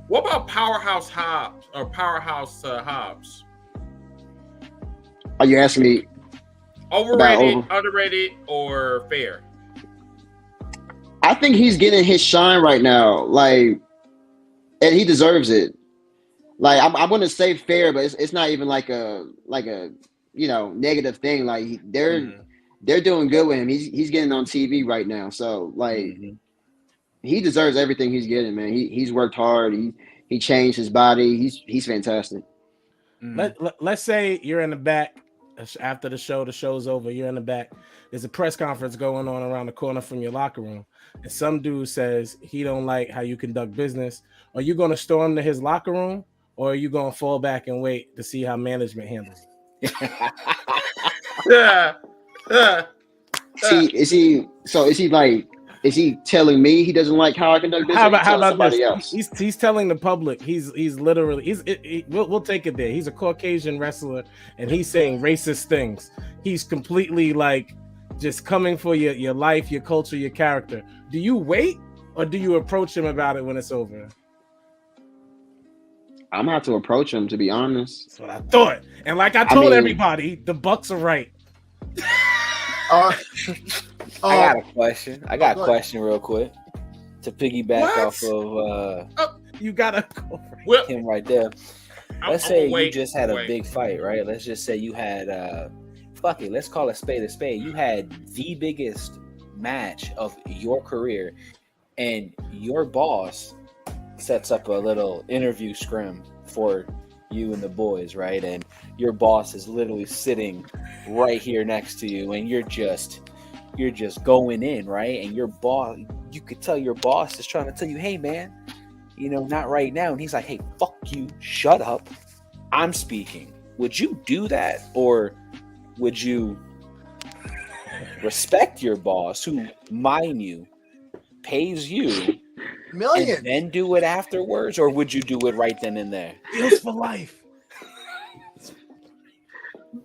What about Powerhouse Hobbs or Powerhouse Hobbs? Are you asking me? Overrated, underrated, or fair? I think he's getting his shine right now, like, and he deserves it. Like, I'm going to say fair, but it's not even like a negative thing. Like, they're doing good with him. He's getting on TV right now, so like, he deserves everything he's getting, man. He's worked hard. He changed his body. He's fantastic. Let's say you're in the back after the show's over. You're in the back. There's a press conference going on around the corner from your locker room, and some dude says he don't like how you conduct business. Are you going to storm to his locker room, or are you going to fall back and wait to see how management handles it? Is he telling me he doesn't like how I conduct business? How about somebody this? else? He's telling the public. He's literally we'll take it there. He's a Caucasian wrestler, and he's saying racist things. He's completely like just coming for your life, your culture, your character. Do you wait, or do you approach him about it when it's over? I'm gonna have to approach him, to be honest. That's what I thought. And like I told everybody, the Bucks are right. I got a question. I got a question real quick to piggyback off of you gotta go him right there. Let's say you just had a big fight, right? Let's just say you had let's call a spade a spade. You had the biggest match of your career, and your boss sets up a little interview scrim for you and the boys, right? And your boss is literally sitting right here next to you, and you're just going in, right? And your boss, you could tell your boss is trying to tell you, hey man, not right now. And he's like, hey, fuck you, shut up, I'm speaking. Would you do that, or would you respect your boss, who, mind you, pays you millions, and then do it afterwards, or would you do it right then and there? Deals for life.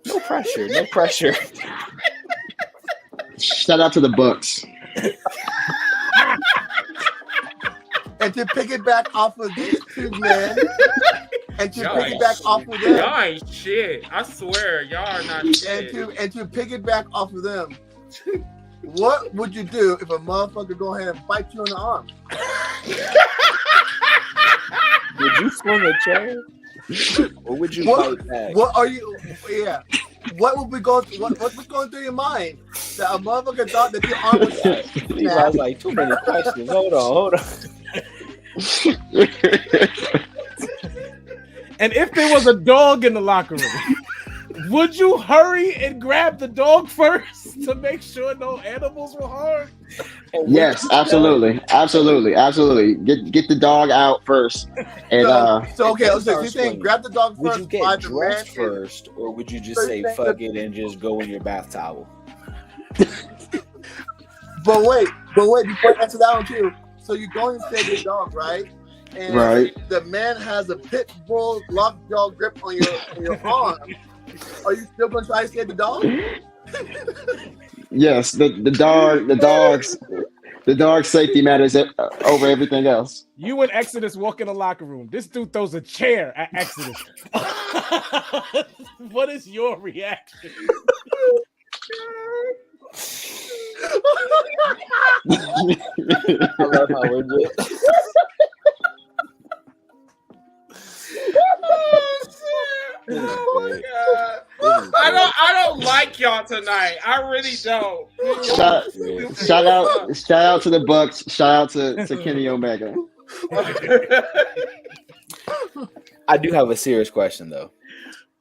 No pressure, no pressure. Shout out to the Bucks. And to piggyback off of these two men, and to piggyback off of them, y'all ain't shit. I swear, y'all are not shit. And to piggyback off of them, what would you do if a motherfucker go ahead and bite you in the arm? Would you swing a chair, or would you fight back? What are you? Yeah. What would we go? What's going through your mind that a motherfucker thought that your arm was? I was like, too many questions. Hold on. And if there was a dog in the locker room, would you hurry and grab the dog first to make sure no animals were harmed? Yes, absolutely. Get the dog out first. And so you're saying grab the dog first. Would you get dressed first, or would you just say fuck it and just go in your bath towel? But wait, before I answer that one too. So you go and save your dog, right? And the man has a pit bull lockjaw grip on your arm. Are you still going to try to save the dog? Yes, the dog's safety matters over everything else. You and Exodus walk in the locker room. This dude throws a chair at Exodus. What is your reaction? I love how we're doing. Oh my god! I don't like y'all tonight. I really don't. Shout out to the Bucks. Shout out to Kenny Omega. I do have a serious question though.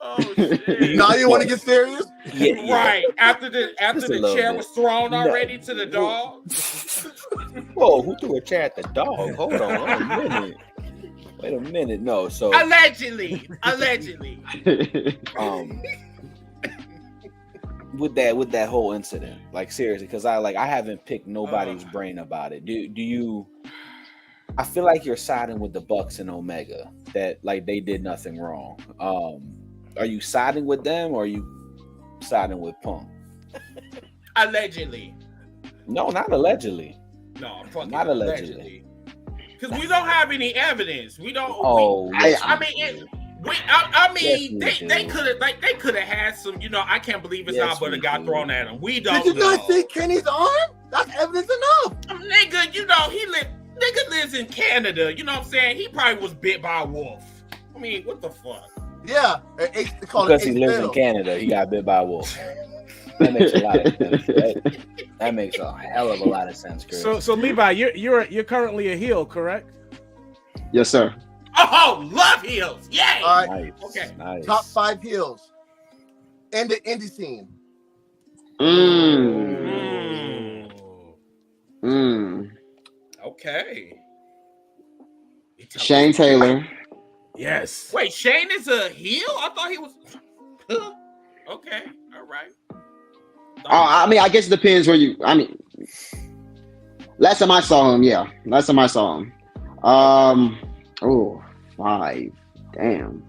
Oh shit! Now you want to get serious? Yeah. Right after the chair was thrown already to the dog. Whoa! Who threw a chair at the dog? Hold on. Wait a minute. No, so allegedly. With that whole incident, like seriously, because I haven't picked nobody's brain about it. Do you? I feel like you're siding with the Bucks and Omega, that like they did nothing wrong. Are you siding with them, or are you siding with Punk? Allegedly. No, not allegedly. No, fucking not allegedly. Because we don't have any evidence. We don't. Yes, They could have had some. I can't believe it's not but a guy thrown at him. We don't. Did you not see Kenny's arm? That's evidence enough. Nigga, nigga lives in Canada. You know what I'm saying? He probably was bit by a wolf. I mean, what the fuck? Yeah, because he lives in Canada, he got bit by a wolf. That makes a lot of sense. That makes a hell of a lot of sense, Chris. So Levi, you're currently a heel, correct? Yes, sir. Oh, love heels! Yay! All right. Nice. Okay. Nice. Top 5 heels in the indie scene. Okay. Shane Taylor. Yes. Wait, Shane is a heel? I thought he was. Okay. All right. I mean, I guess it depends where you. I mean, last time I saw him, yeah. Last time I saw him. 5. Damn.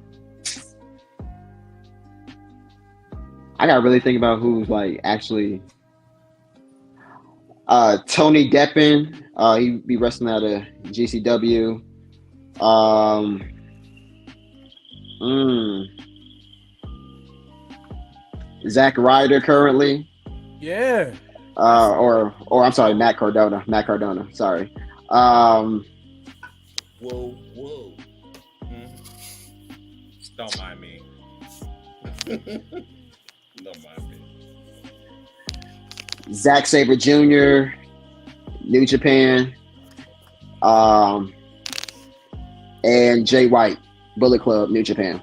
I gotta really think about who's like actually. Tony Deppen. He'd be wrestling out of GCW. Zack Ryder currently. Yeah. Or I'm sorry, Matt Cardona. Sorry. Whoa. Don't mind me. Don't mind me. Zack Sabre Jr., New Japan. and Jay White, Bullet Club, New Japan.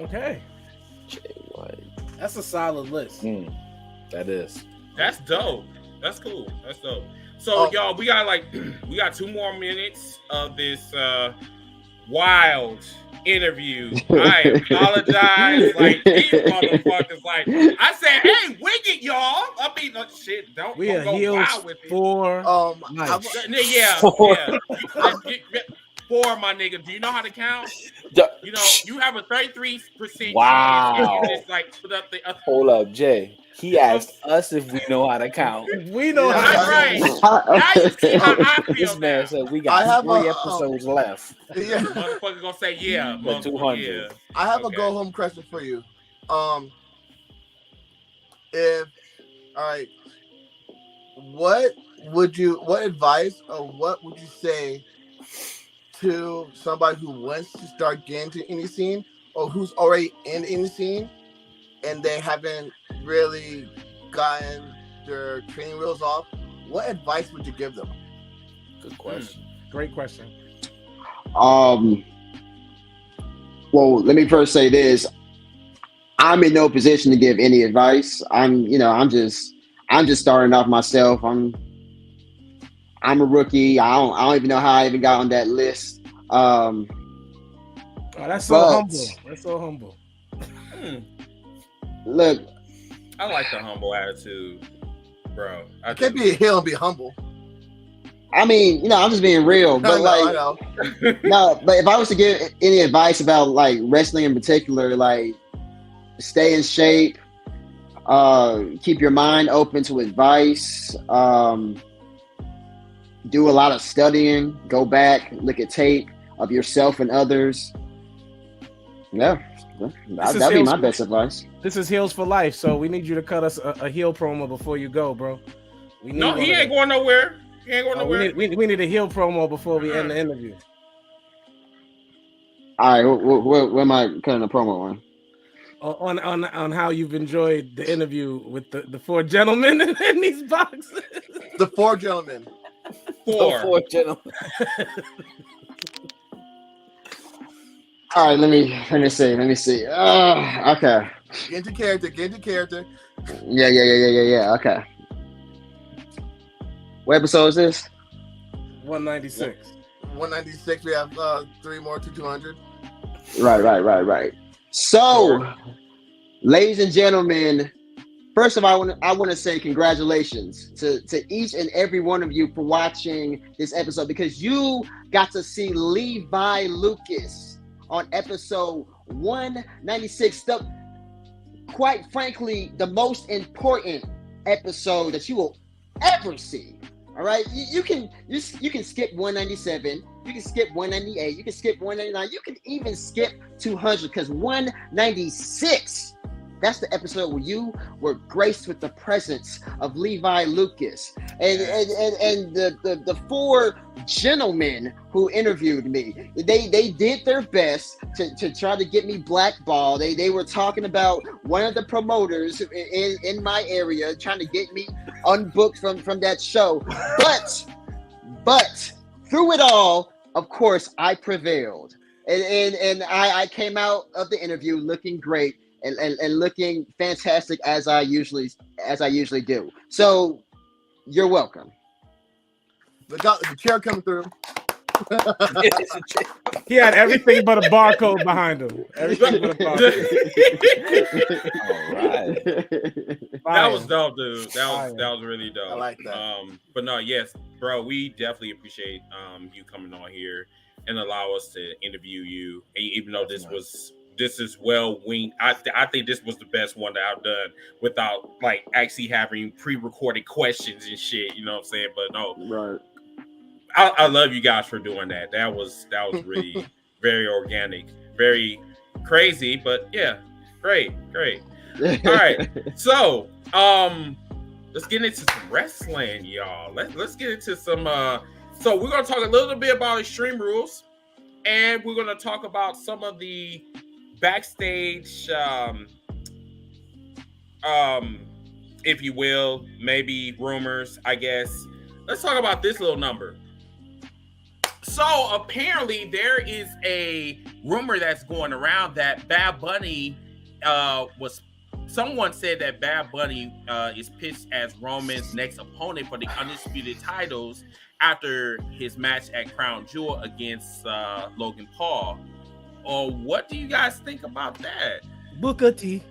Okay. Jay White. That's a solid list. That is. That's dope. That's cool. That's dope. So y'all, we got 2 more minutes of this wild interview. I apologize. Like these motherfuckers. Like I said, hey, wig it, y'all. I mean, shit. Don't go wild with it. For yeah. 4, my nigga. Do you know how to count? You know, you have a 33% wow. chance. Just like put up the. Hold up, Jay. He asked us if we know how to count. We know how to count. Now you see how I feel. This man said we got 3 episodes left. Yeah. Motherfucker gonna say yeah. But 200. Yeah. I have a go home question for you. What advice or what would you say to somebody who wants to start getting to indie scene or who's already in the indie scene and they haven't really gotten their training wheels off? What advice would you give them? Good question. Great question. Well, let me first say this. I'm in no position to give any advice. I'm just starting off myself. I'm a rookie. I don't even know how I even got on that list. That's so humble. That's so humble. Look, I like the humble attitude, bro. I can't be a heel and be humble. I mean, I'm just being real. But I know. No, but if I was to give any advice about like wrestling in particular, like stay in shape, keep your mind open to advice, do a lot of studying, go back, look at tape of yourself and others. Yeah, that'd be my best advice. This is Heels for Life, so we need you to cut us a heel promo before you go, bro. He ain't going nowhere. He ain't going nowhere. We need a heel promo before we end the interview. All right, where am I cutting the promo on? On how you've enjoyed the interview with the 4 gentlemen in these boxes. The 4 gentlemen. 4. The 4 gentlemen. All right, let me see. Okay. Get into character. Yeah. Okay. What episode is this? 196. 196. We have 3 more to 200. Right. So, ladies and gentlemen, first of all, I want to say congratulations to each and every one of you for watching this episode, because you got to see Levi Lucas on episode 196. Quite frankly, the most important episode that you will ever see. All right, you can skip 197, you can skip 198, you can skip 199, you can even skip 200, because 196, that's the episode where you were graced with the presence of Levi Lucas and the 4 gentlemen who interviewed me. They did their best to try to get me blackballed. They were talking about one of the promoters in my area, trying to get me unbooked from that show. But through it all, of course, I prevailed, and I came out of the interview looking great. And looking fantastic as I usually do. So you're welcome. Look out, the chair coming through. He had everything but a barcode behind him. Everything but a barcode. All right. That was dope, dude. That was really dope. I like that. But no, yes, bro, we definitely appreciate you coming on here and allow us to interview you. And even though this is well winged, I think this was the best one that I've done without like actually having pre-recorded questions and shit. You know what I'm saying? But no, Right. I love you guys for doing that. That was really very organic, very crazy, but yeah, great. All right, so let's get into some wrestling, y'all. Let's get into some. So we're gonna talk a little bit about Extreme Rules, and we're gonna talk about some of the backstage, if you will, maybe rumors, I guess. Let's talk about this little number. So apparently there is a rumor that's going around that Bad Bunny someone said that Bad Bunny is pitched as Roman's next opponent for the undisputed titles after his match at Crown Jewel against Logan Paul. What do you guys think about that? Booker T.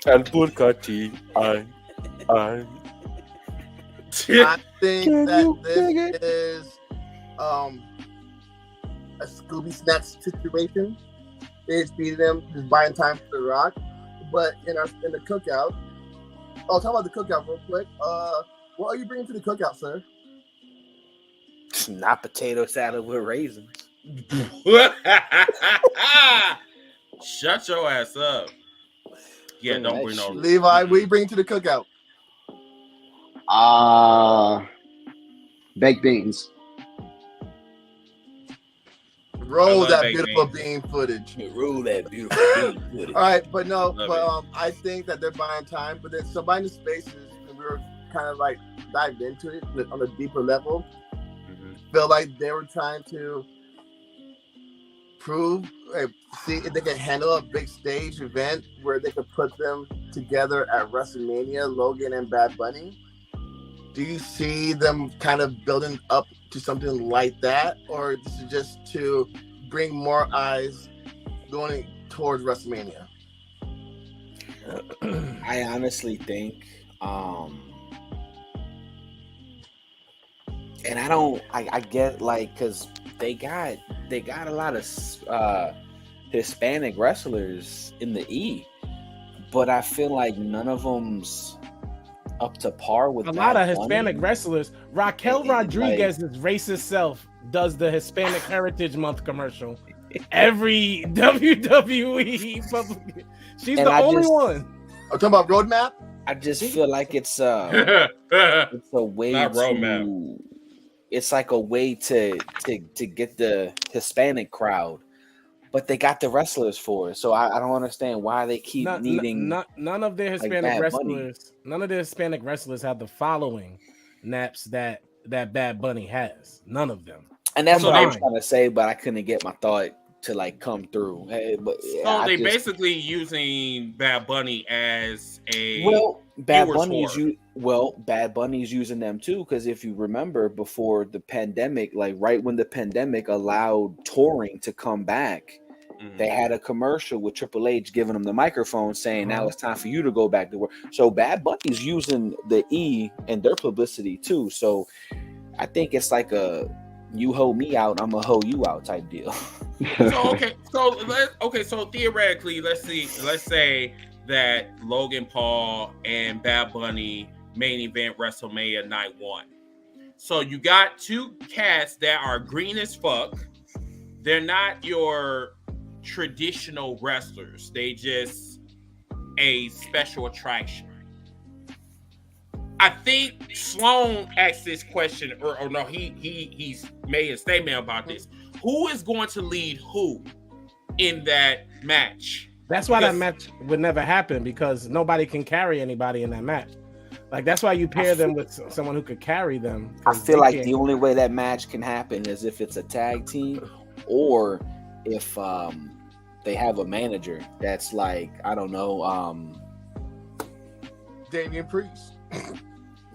And Booker T. I think that this is a Scooby Snacks situation. They just beat them, just buying time for The Rock. But in the cookout, talk about the cookout real quick. What are you bringing to the cookout, sir? Not potato salad with raisins. Shut your ass up. Yeah, don't bring no. Levi, what are you bringing to the cookout? Baked beans. Roll that beautiful bean footage. Roll that beautiful bean footage. All right, but I think that they're buying time. But then somebody in the spaces, and we were kind of like dived into it on a deeper level. Feel like they were trying to see if they can handle a big stage event where they could put them together at WrestleMania, Logan and Bad Bunny. Do you see them kind of building up to something like that, or this is just to bring more eyes going towards WrestleMania? I honestly think, and I get like, because they got a lot of Hispanic wrestlers in the E, but I feel like none of them's up to par with a lot of Hispanic wrestlers. Raquel Rodriguez's racist self does the Hispanic Heritage Month commercial every WWE public. She's the only one. I'm talking about Roadmap. I just feel like it's a way to. It's like a way to get the Hispanic crowd, but they got the wrestlers for it. So I don't understand why they keep needing. None of their Hispanic wrestlers. None of their Hispanic wrestlers have the following naps that Bad Bunny has. None of them. And that's what I was trying to say, but I couldn't get my thought to like come through. Hey, but so they basically using Bad Bunny as a Bad Bunny's using them too, because if you remember before the pandemic, like right when the pandemic allowed touring to come back, they had a commercial with Triple H giving them the microphone saying now it's time for you to go back to work. So Bad Bunny's using the E and their publicity too. So I think it's like a you hoe me out, I'm a hoe you out type deal. So theoretically, let's say that Logan Paul and Bad Bunny main event WrestleMania night 1. So you got two cats that are green as fuck. They're not your traditional wrestlers. They just a special attraction. I think Sloan asked this question, or no, he's made a statement about this. Who is going to lead who in that match? That's why that match would never happen, because nobody can carry anybody in that match. Like that's why you pair them with someone who could carry them. I feel like the only way that match can happen is if it's a tag team, or if they have a manager that's like, I don't know, Damian Priest.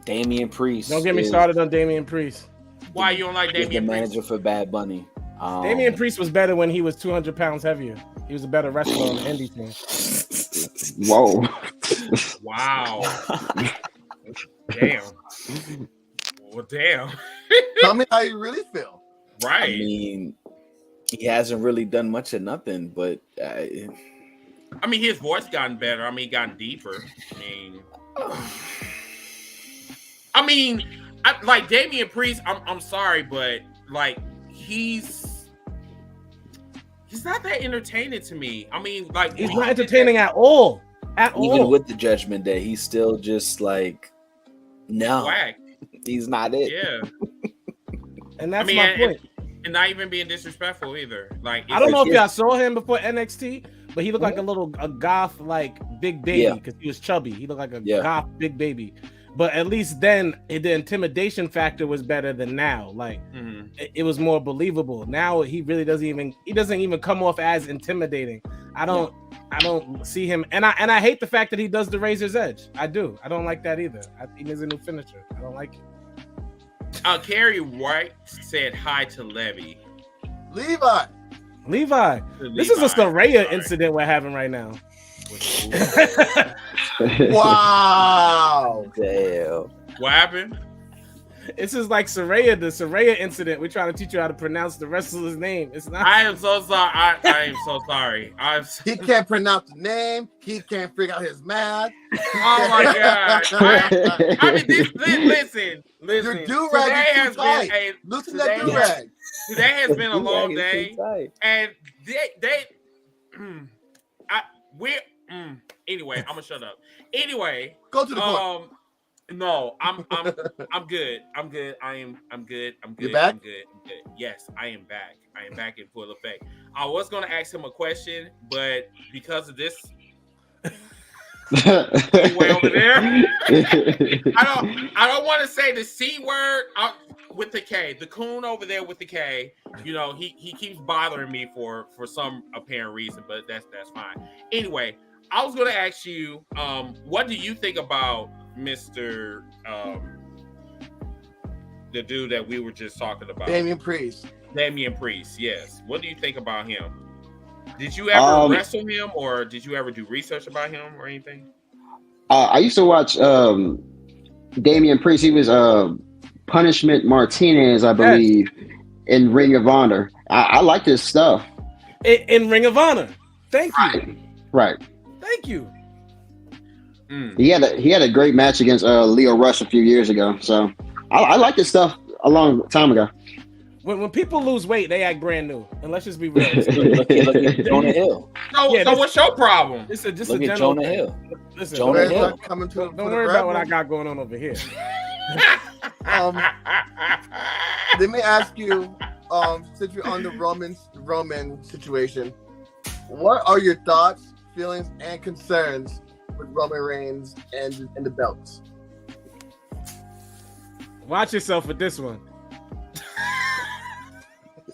Damian Priest. Don't get me started on Damian Priest. Why you don't like Damian the Priest? manager for Bad Bunny. Damian Priest was better when he was 200 pounds heavier. He was a better wrestler on the indie team. Whoa. Wow. Damn. Well, damn. Tell me how you really feel. Right. I mean, he hasn't really done much of nothing, but I mean, his voice gotten better. I mean, gotten deeper. I mean, like Damian Priest. I'm sorry, but like he's not that entertaining to me. I mean, like he's not entertaining at all. Even with the Judgment Day, he's still just like whack. He's not it. Yeah. And that's my point. And not even being disrespectful either. Like I don't know if y'all saw him before NXT, but he looked like a goth like big baby because he was chubby. He looked like a goth big baby. But at least then the intimidation factor was better than now. Like it was more believable. Now he really doesn't even come off as intimidating. I don't see him, and I hate the fact that he does the razor's edge. I do. I don't like that either. He needs a new finisher. I don't like it. Carrie White said hi to Levi. Levi. This is a Saraya incident we're having right now. Wow. Damn. What happened? This is like Saraya, the Saraya incident. We're trying to teach you how to pronounce the wrestler's name. It's not. I am so sorry. I am so sorry. He can't pronounce the name. He can't figure out his math. Oh my god! I mean, listen. Your do-rag is too tight. Loosen that do-rag. Today has been a long day, and anyway, I'm gonna shut up. Anyway, go to the point. No, I'm good. I'm good. I'm good. You're back? I'm good. Yes, I am back. I am back in full effect. I was gonna ask him a question, but because of this way over there, I don't want to say the C word with the K. The coon over there with the K. You know, he keeps bothering me for some apparent reason, but that's fine. Anyway, I was gonna ask you, what do you think about Mr. The dude that we were just talking about? Damian Priest, yes. What do you think about him? Did you ever wrestle him, or did you ever do research about him or anything? I used to watch Damian Priest. He was Punishment Martinez, I believe, in Ring of Honor. I like his stuff. In Ring of Honor. Thank you. Right. Thank you. He had a great match against Leo Rush a few years ago. So I like this stuff a long time ago. When people lose weight, they act brand new. And let's just be real. Look at Jonah Hill. So what's your problem? It's just look a at general Jonah thing. Hill. Listen, Jonah Hill. Don't worry about what I got going on over here. Let me ask you, since you're on the Roman situation, what are your thoughts, feelings, and concerns with Roman Reigns and the belts? Watch yourself with this one.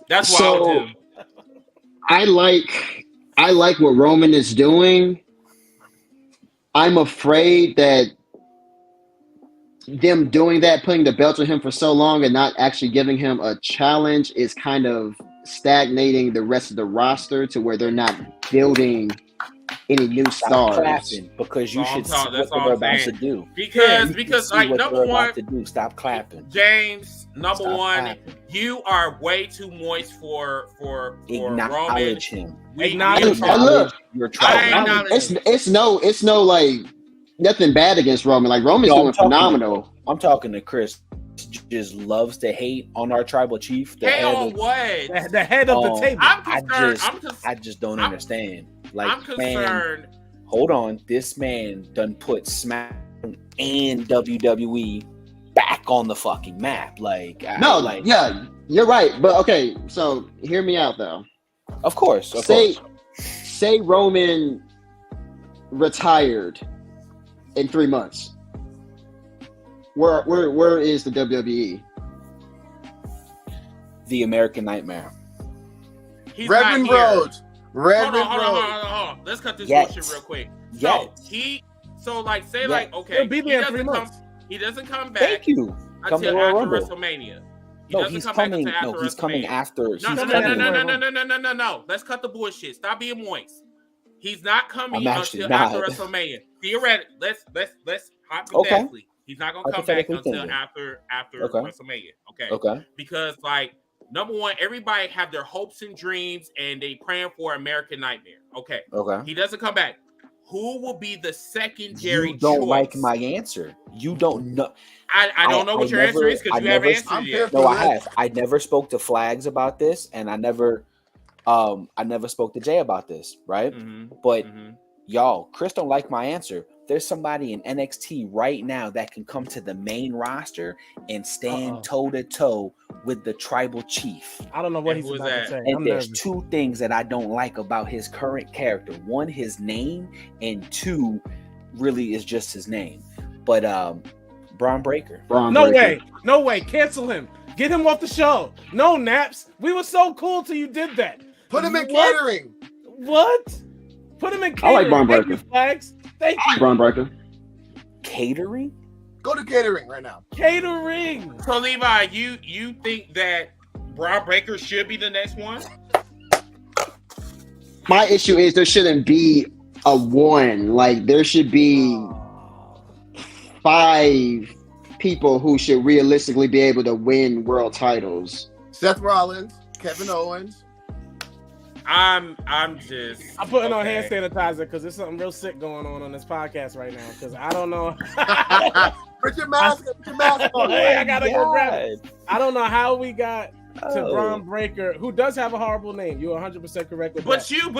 That's what I would do. I like what Roman is doing. I'm afraid that them doing that, putting the belt on him for so long and not actually giving him a challenge is kind of stagnating the rest of the roster to where they're not building any new stars. Because you should see what they're about to do. Because like number one, stop clapping. James, number one, you are way too moist for acknowledge Roman. him. Look, you're trying. It's no like nothing bad against Roman. Like Roman's doing phenomenal. I'm talking to Chris. Just loves to hate on our tribal chief. The head of the table. I just don't understand. Like, I'm concerned. Man, hold on, this man done put SmackDown and WWE back on the fucking map. Yeah, you're right. But okay, so hear me out though. Of course. Say Roman retired in 3 months. Where is the WWE? The American Nightmare. He's Reverend Rhodes. Hold on. Let's cut this bullshit real quick. He'll be there in 3 months. He doesn't come back. Thank you. Until after WrestleMania. He's coming after. No. Let's cut the bullshit. Stop being moist. He's not coming until after WrestleMania. Theoretically, let's hypothetically, he's not gonna come back until after WrestleMania. Okay. Because number one, everybody have their hopes and dreams, and they praying for American Nightmare. Okay. He doesn't come back. Who will be the secondary choice? You don't like my answer. You don't know. I don't know what your answer is because you haven't answered yet. No, I have. I never spoke to Flags about this, and I never spoke to Jay about this, right? But y'all, Chris don't like my answer. There's somebody in NXT right now that can come to the main roster and stand toe to toe with the tribal chief. I don't know what he's about to say. And there's two things that I don't like about his current character. One, his name, and two, really is just his name. But Braun Breaker. No way. Cancel him. Get him off the show. No, Naps. We were so cool till you did that. Put him in catering. What? Put him in catering. I like Braun Breaker. Thank you, Flags. Thank you. Braun Breaker. Catering? Go to catering right now. Catering. So Levi, you think that Braun Breaker should be the next one? My issue is there shouldn't be a one. Like there should be 5 people who should realistically be able to win world titles. Seth Rollins, Kevin Owens. I'm putting on hand sanitizer because there's something real sick going on this podcast right now. Because I don't know. Put your mask on. I gotta go grab it. I don't know how we got to Braun Breaker, who does have a horrible name. You're 100% correct with that. You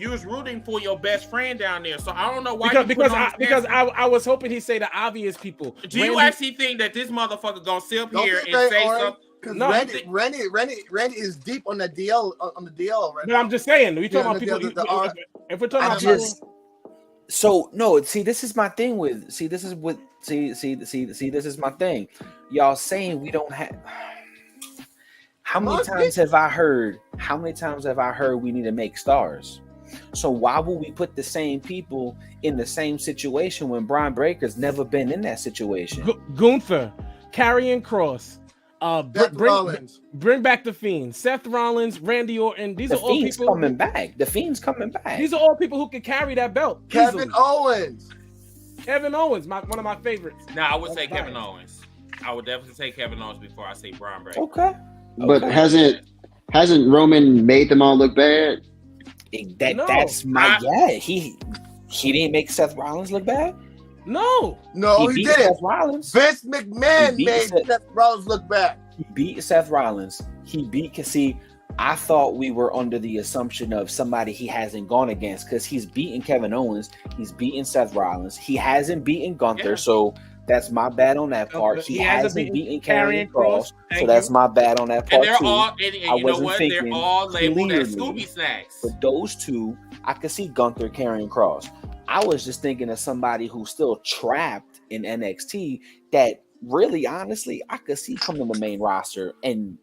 was rooting for your best friend down there. So I don't know why. Because I was hoping he'd say the obvious people. Do you actually think that this motherfucker gonna sit up here and say something? No, Randy is deep on the DL on the DL right now. But I'm just saying, we talking about people. If we're talking about people. So no, see, this is my thing with this is my thing. Y'all saying we don't have. How many times have I heard we need to make stars? So why would we put the same people in the same situation when Braun Breaker's never been in that situation? Gunther, Karrion Kross, bring back the Fiend, Seth Rollins, Randy Orton. These are all people coming back. The Fiend's coming back. These are all people who can carry that belt. Kevin Owens, one of my favorites. Now I would say Kevin Owens. I would definitely say Kevin Owens before I say Braun Breaker. Okay. But hasn't Roman made them all look bad? That's my He didn't make Seth Rollins look bad. No, he didn't. Seth Rollins. Vince McMahon made Seth Rollins look bad. He beat Seth Rollins. I thought we were under the assumption of somebody he hasn't gone against because he's beaten Kevin Owens. He's beaten Seth Rollins. He hasn't beaten Gunther, so that's my bad on that part. He hasn't beaten Karrion Kross, so that's my bad on that part and they're too. all, and you know what? They're all labeled as Scooby Snacks. But those two, I could see Gunther, Karrion Kross. I was just thinking of somebody who's still trapped in NXT that really, honestly, I could see come to the main roster and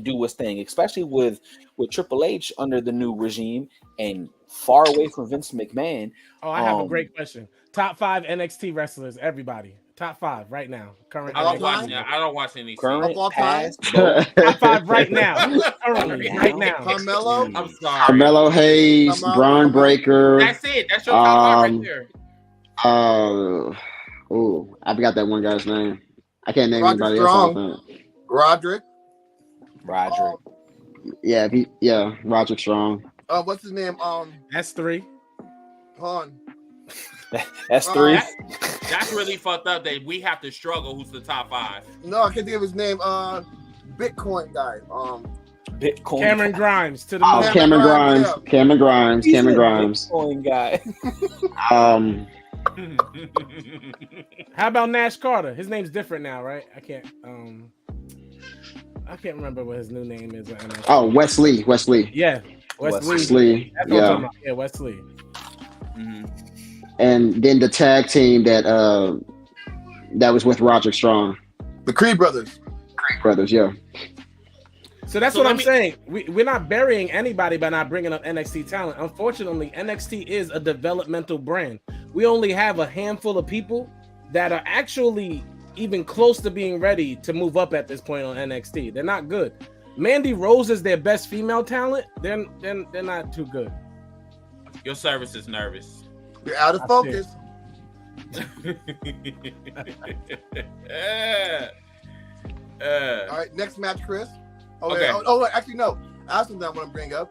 do his thing, especially with Triple H under the new regime and far away from Vince McMahon. Oh, I have a great question. Top 5 NXT wrestlers, everybody. Top 5 right now. Current. I don't watch any. Current, past, top 5 right now. Currently, right now. Carmelo. I'm sorry. Carmelo Hayes, Braun Breaker. That's it. That's your top 5 right there. I forgot that one guy's name. I can't name Roderick anybody else. Roderick. Yeah, Roderick Strong. What's his name? That's 3. Hold on. That's 3. That's really fucked up that we have to struggle. Who's the top 5? No, I can't think of his name. Bitcoin guy. Bitcoin. Cameron Grimes to the moon. Cameron Grimes. Bitcoin guy. How about Nash Carter? His name's different now, right? I can't remember what his new name is. Wesley. Yeah, Wesley. Yeah, Wesley. Mm-hmm. And then the tag team that was with Roderick Strong. The Creed Brothers. Yeah. So that's what I'm saying. We're not burying anybody by not bringing up NXT talent. Unfortunately, NXT is a developmental brand. We only have a handful of people that are actually even close to being ready to move up at this point on NXT. They're not good. Mandy Rose is their best female talent. They're not too good. Your service is nervous. You're out of focus. All right, next match, Chris. Okay. Wait, actually, no. I have something I want to bring up.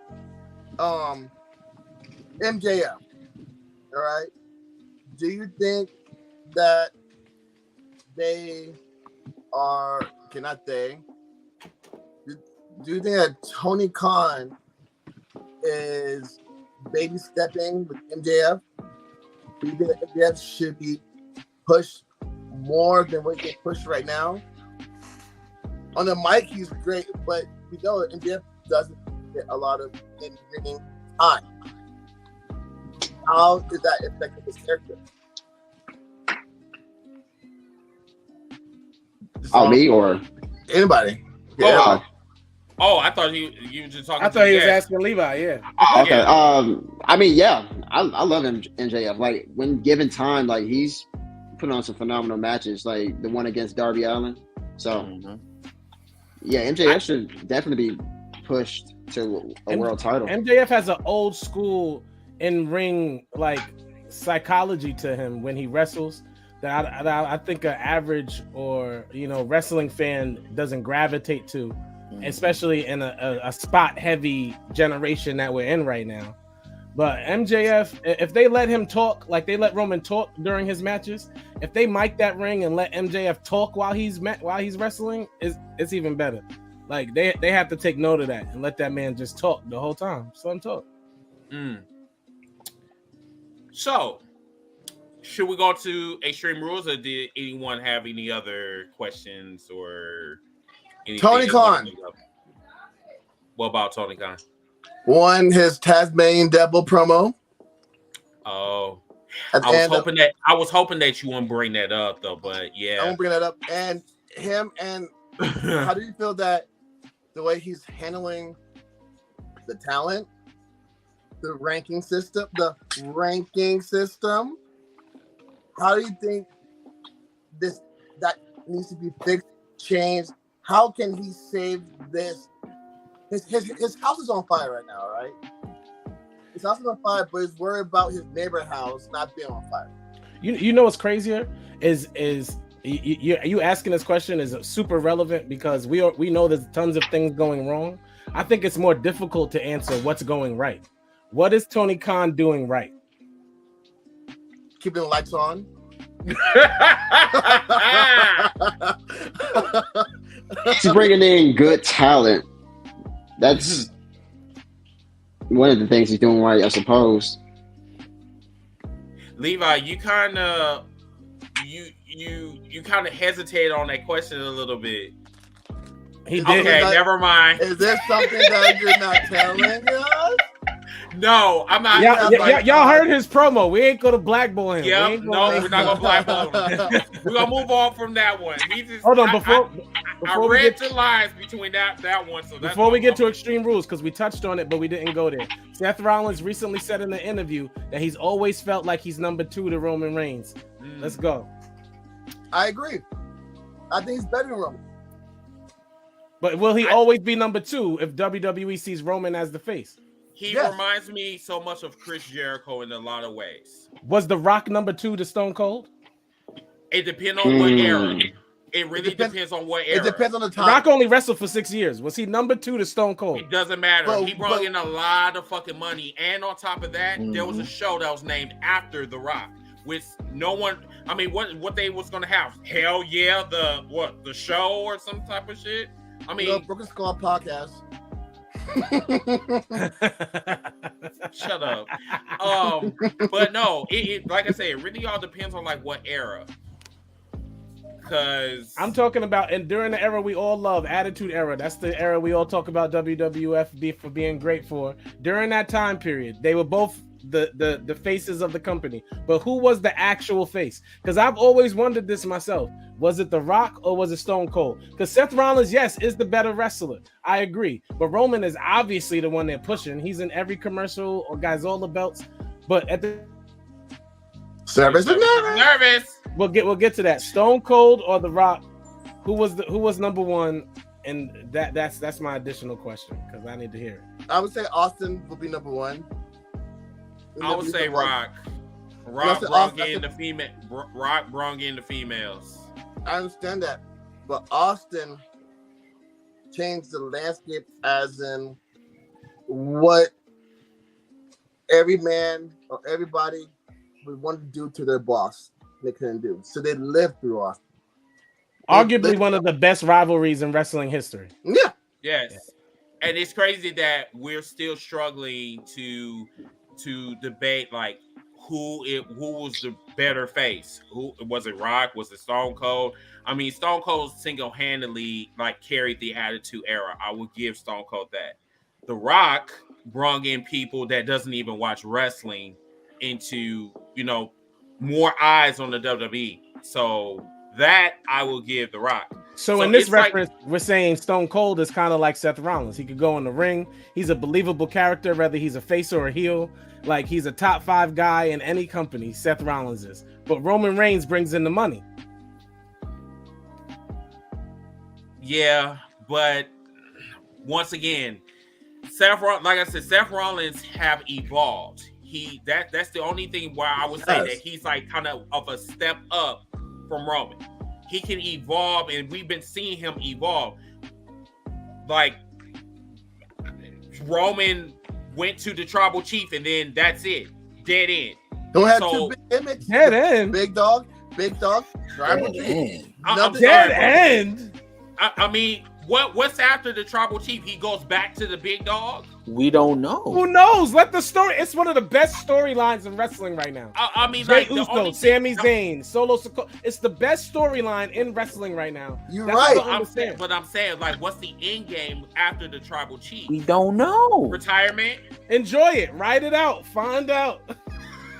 MJF. All right. Do you think that they are? Cannot they? Do you think that Tony Khan is baby stepping with MJF? Do you think that MJF should be pushed more than what he gets pushed right now? On the mic, he's great, but we know that MJF doesn't get a lot of in-ring time. How is that affecting his character? Oh, me or anybody? Yeah. Oh, I thought you were just talking. I thought he was asking Levi. Yeah. Okay. I mean, yeah, I love MJF. Like when given time, like he's put on some phenomenal matches, like the one against Darby Allin. So yeah, MJF should definitely be pushed to a world title. MJF has an old school in ring like psychology to him when he wrestles that I think an average or wrestling fan doesn't gravitate to, especially in a spot heavy generation that we're in right now. But MJF, if they let him talk like they let Roman talk during his matches, if they mic that ring and let MJF talk while he's wrestling, it's even better. Like they have to take note of that and let that man just talk the whole time. Just let him talk. So, should we go to Extreme Rules, or did anyone have any other questions or anything? Tony Khan. What about Tony Khan? One, his Tasmanian Devil promo. Oh, I was hoping that you wouldn't bring that up though, but yeah, I won't bring that up. And him and how do you feel that the way he's handling the talent, the ranking system? How do you think that needs to be fixed, changed? How can he save this? His house is on fire right now, right? His house is on fire, but he's worried about his neighbor house not being on fire. You know what's crazier is you asking this question is super relevant because we know there's tons of things going wrong. I think it's more difficult to answer what's going right. What is Tony Khan doing right? Keeping the lights on. He's bringing in good talent. That's one of the things he's doing right, I suppose. Levi, you kind of hesitated on that question a little bit. He did. Okay, never mind. Is there something that you're not telling us? No, I'm not. Y'all heard his promo. We ain't gonna blackball him. Yep, we're not gonna blackball him. We're gonna move on from that one. Hold on, before I read the lines between that one. So before we get to Extreme Rules, because we touched on it, but we didn't go there. Seth Rollins recently said in an interview that he's always felt like he's number 2 to Roman Reigns. Let's go. I agree. I think he's better than Roman. But will he always be number 2 if WWE sees Roman as the face? He reminds me so much of Chris Jericho in a lot of ways. Was The Rock number 2 to Stone Cold? It depends on what era. It really depends on what era. It depends on the time. Rock only wrestled for 6 years. Was he number 2 to Stone Cold? It doesn't matter. He brought in a lot of fucking money. And on top of that, there was a show that was named after The Rock. With no one, I mean, what they was gonna have? Hell yeah, the show or some type of shit? I mean, Broken Skull podcast. Shut up. But no, it like I said, it really all depends on like what era. Because I'm talking about, and during the era we all love, Attitude Era. That's the era we all talk about WWF for being great for. During that time period, they were both the faces of the company. But who was the actual face? Because I've always wondered this myself. Was it The Rock or was it Stone Cold? Because Seth Rollins, yes, is the better wrestler. I agree. But Roman is obviously the one they're pushing. He's in every commercial or guys all the belts. But at the nervous. We'll get to that. Stone Cold or The Rock? Who was number 1? And that's my additional question because I need to hear it. I would say Austin will be number 1. I would say Rock. Rock brought in the female. Rock brought in the females. I understand that, but Austin changed the landscape as in what every man or everybody would want to do to their boss. They couldn't do, so they lived through Austin. Arguably one of the best rivalries in wrestling history. Yeah. Yes, and it's crazy that we're still struggling to debate like who was the better face. Who was it? Rock? Was it Stone Cold? I mean, Stone Cold single-handedly like carried the Attitude Era. I would give Stone Cold that. The Rock brought in people that doesn't even watch wrestling into more eyes on the WWE. So That I will give The Rock. So in this reference, we're saying Stone Cold is kind of like Seth Rollins. He could go in the ring. He's a believable character, whether he's a face or a heel. Like, he's a top 5 guy in any company, Seth Rollins is. But Roman Reigns brings in the money. Yeah, but once again, Seth Rollins have evolved. That's the only thing where I would say that he's like kind of a step up from Roman. He can evolve, and we've been seeing him evolve. Like, Roman went to the tribal chief, and then that's it. Dead end. Don't have two big gimmicks. Dead end. Big dog, tribal chief. Dead end. I mean, what's after the tribal chief? He goes back to the big dog? We don't know. Who knows? Let the story. It's one of the best storylines in wrestling right now. I mean, Jey like Uso, Sami Zayn, Solo Sikoa. It's the best storyline in wrestling right now. You're right. I'm saying, like, what's the end game after the tribal chief? We don't know. Retirement. Enjoy it. Ride it out. Find out.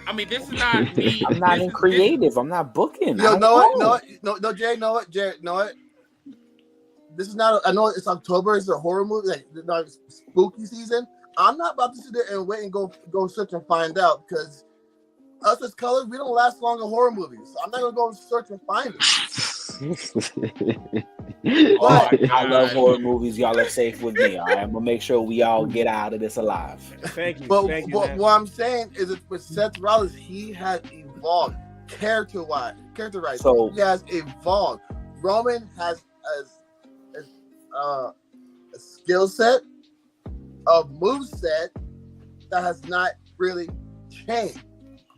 I mean, this is not me. I'm not in creative. I'm not booking. Yo, no, Jay, know what? This is not. I know it's October. It's a horror movie, like spooky season. I'm not about to sit there and wait and go search and find out, because us as colors, we don't last long in horror movies. So I'm not gonna go search and find it. I love horror movies. Y'all are safe with me. All right, I'm gonna make sure we all get out of this alive. Thank you. But man. what I'm saying is that with Seth Rollins, he has evolved character-wise. So he has evolved. Roman has a skill set, a move set that has not really changed.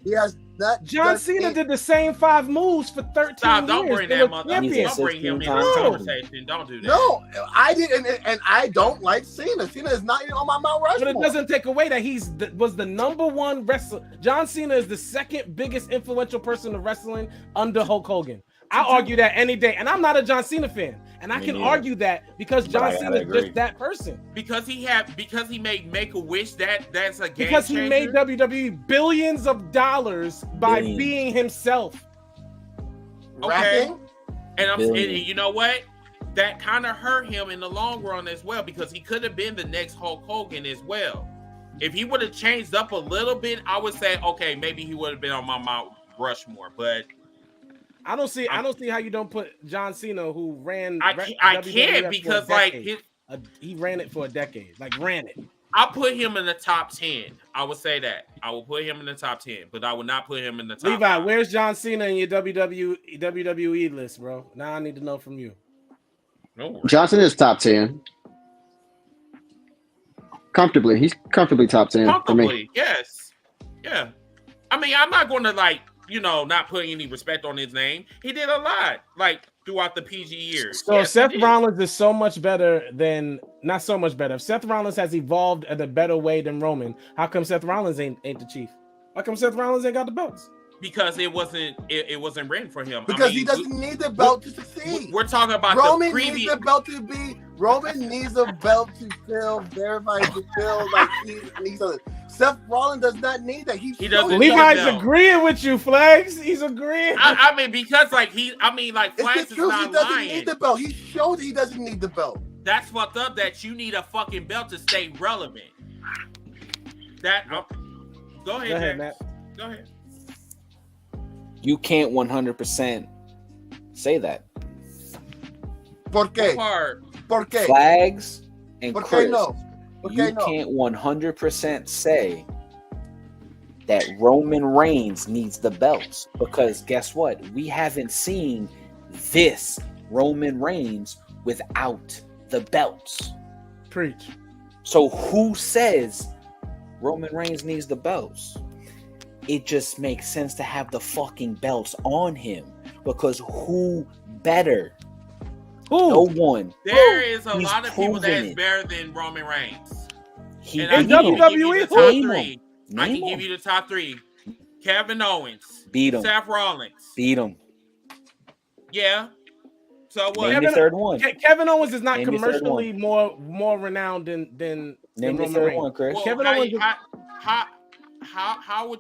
He has not. John Cena did the same 5 moves for 13 years. Don't bring that mother. Don't bring him in this conversation. Don't do that. No, I didn't, and I don't like Cena. Cena is not even on my Mount Rushmore. But it doesn't take away that was the number 1 wrestler. John Cena is the second biggest influential person in wrestling under Hulk Hogan. I argue that any day, and I'm not a John Cena fan, and I can argue that because John Cena is just that person. Because he made Make-A-Wish, that's a game because changer. He made WWE billions of dollars by being himself. Okay, and you know what? That kind of hurt him in the long run as well, because he could have been the next Hulk Hogan as well. If he would have changed up a little bit, I would say, okay, maybe he would have been on my Mount Rushmore, but. I don't see how you don't put John Cena, who ran. I can't, because like he ran it for a decade, like ran it. I'll put him in the top 10. I would say that I will put him in the top 10, but I would not put him in the top. Levi, 5. where's John Cena in your WWE list, bro? Now I need to know from you. No, Johnson is top 10. Comfortably, he's comfortably top 10 for me. Yes, yeah. I mean, I'm not going to not putting any respect on his name. He did a lot, throughout the PG years. So Seth Rollins is so much better than, not so much better. If Seth Rollins has evolved in a better way than Roman, how come Seth Rollins ain't the chief? How come Seth Rollins ain't got the belts? Because it wasn't written for him. Because he doesn't need the belt to succeed. We're talking about Roman needs the belt to be. Roman needs a belt to feel verified, to feel like he needs something. Seth Rollins does not need that. He doesn't. Levi's agreeing with you, Flags. He's agreeing. I mean, because Flags is not he doesn't need the belt. He showed he doesn't need the belt. That's fucked up. That you need a fucking belt to stay relevant. Go ahead, Matt. Go ahead. You can't 100% say that. ¿Por qué? ¿Por qué? Flags and ¿Por Chris, qué no? you can't 100% say that Roman Reigns needs the belts, because guess what? We haven't seen this Roman Reigns without the belts. Preach. So who says Roman Reigns needs the belts? It just makes sense to have the fucking belts on him, because who better? No one. There is a lot of people that is better than Roman Reigns. In WWE, I can give you the top 3. Kevin Owens. Beat him. Seth Rollins. Beat him. Yeah. So what? Name the third one. Kevin Owens is not commercially more renowned than Name the Roman third Reigns. one, Chris. Well, Kevin Owens. how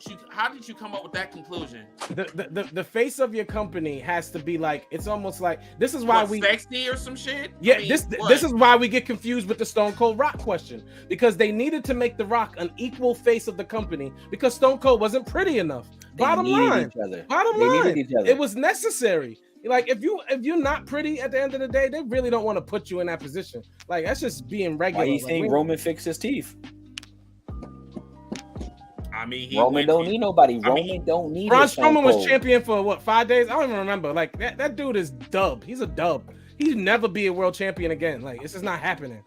did you come up with that conclusion? The face of your company has to be like, it's almost like, this is why we sexy or some shit. Yeah, I mean, this is why we get confused with the Stone Cold Rock question, because they needed to make The Rock an equal face of the company because Stone Cold wasn't pretty enough. Bottom line, it was necessary. Like if you're not pretty at the end of the day, they really don't want to put you in that position. Like that's just being regular. Why you think Roman fixed his teeth? I mean, Roman don't need nobody. Roman don't need. Braun Strowman was champion for what, 5 days? I don't even remember. Like that dude is dub. He's a dub. He'd never be a world champion again. Like this is not happening.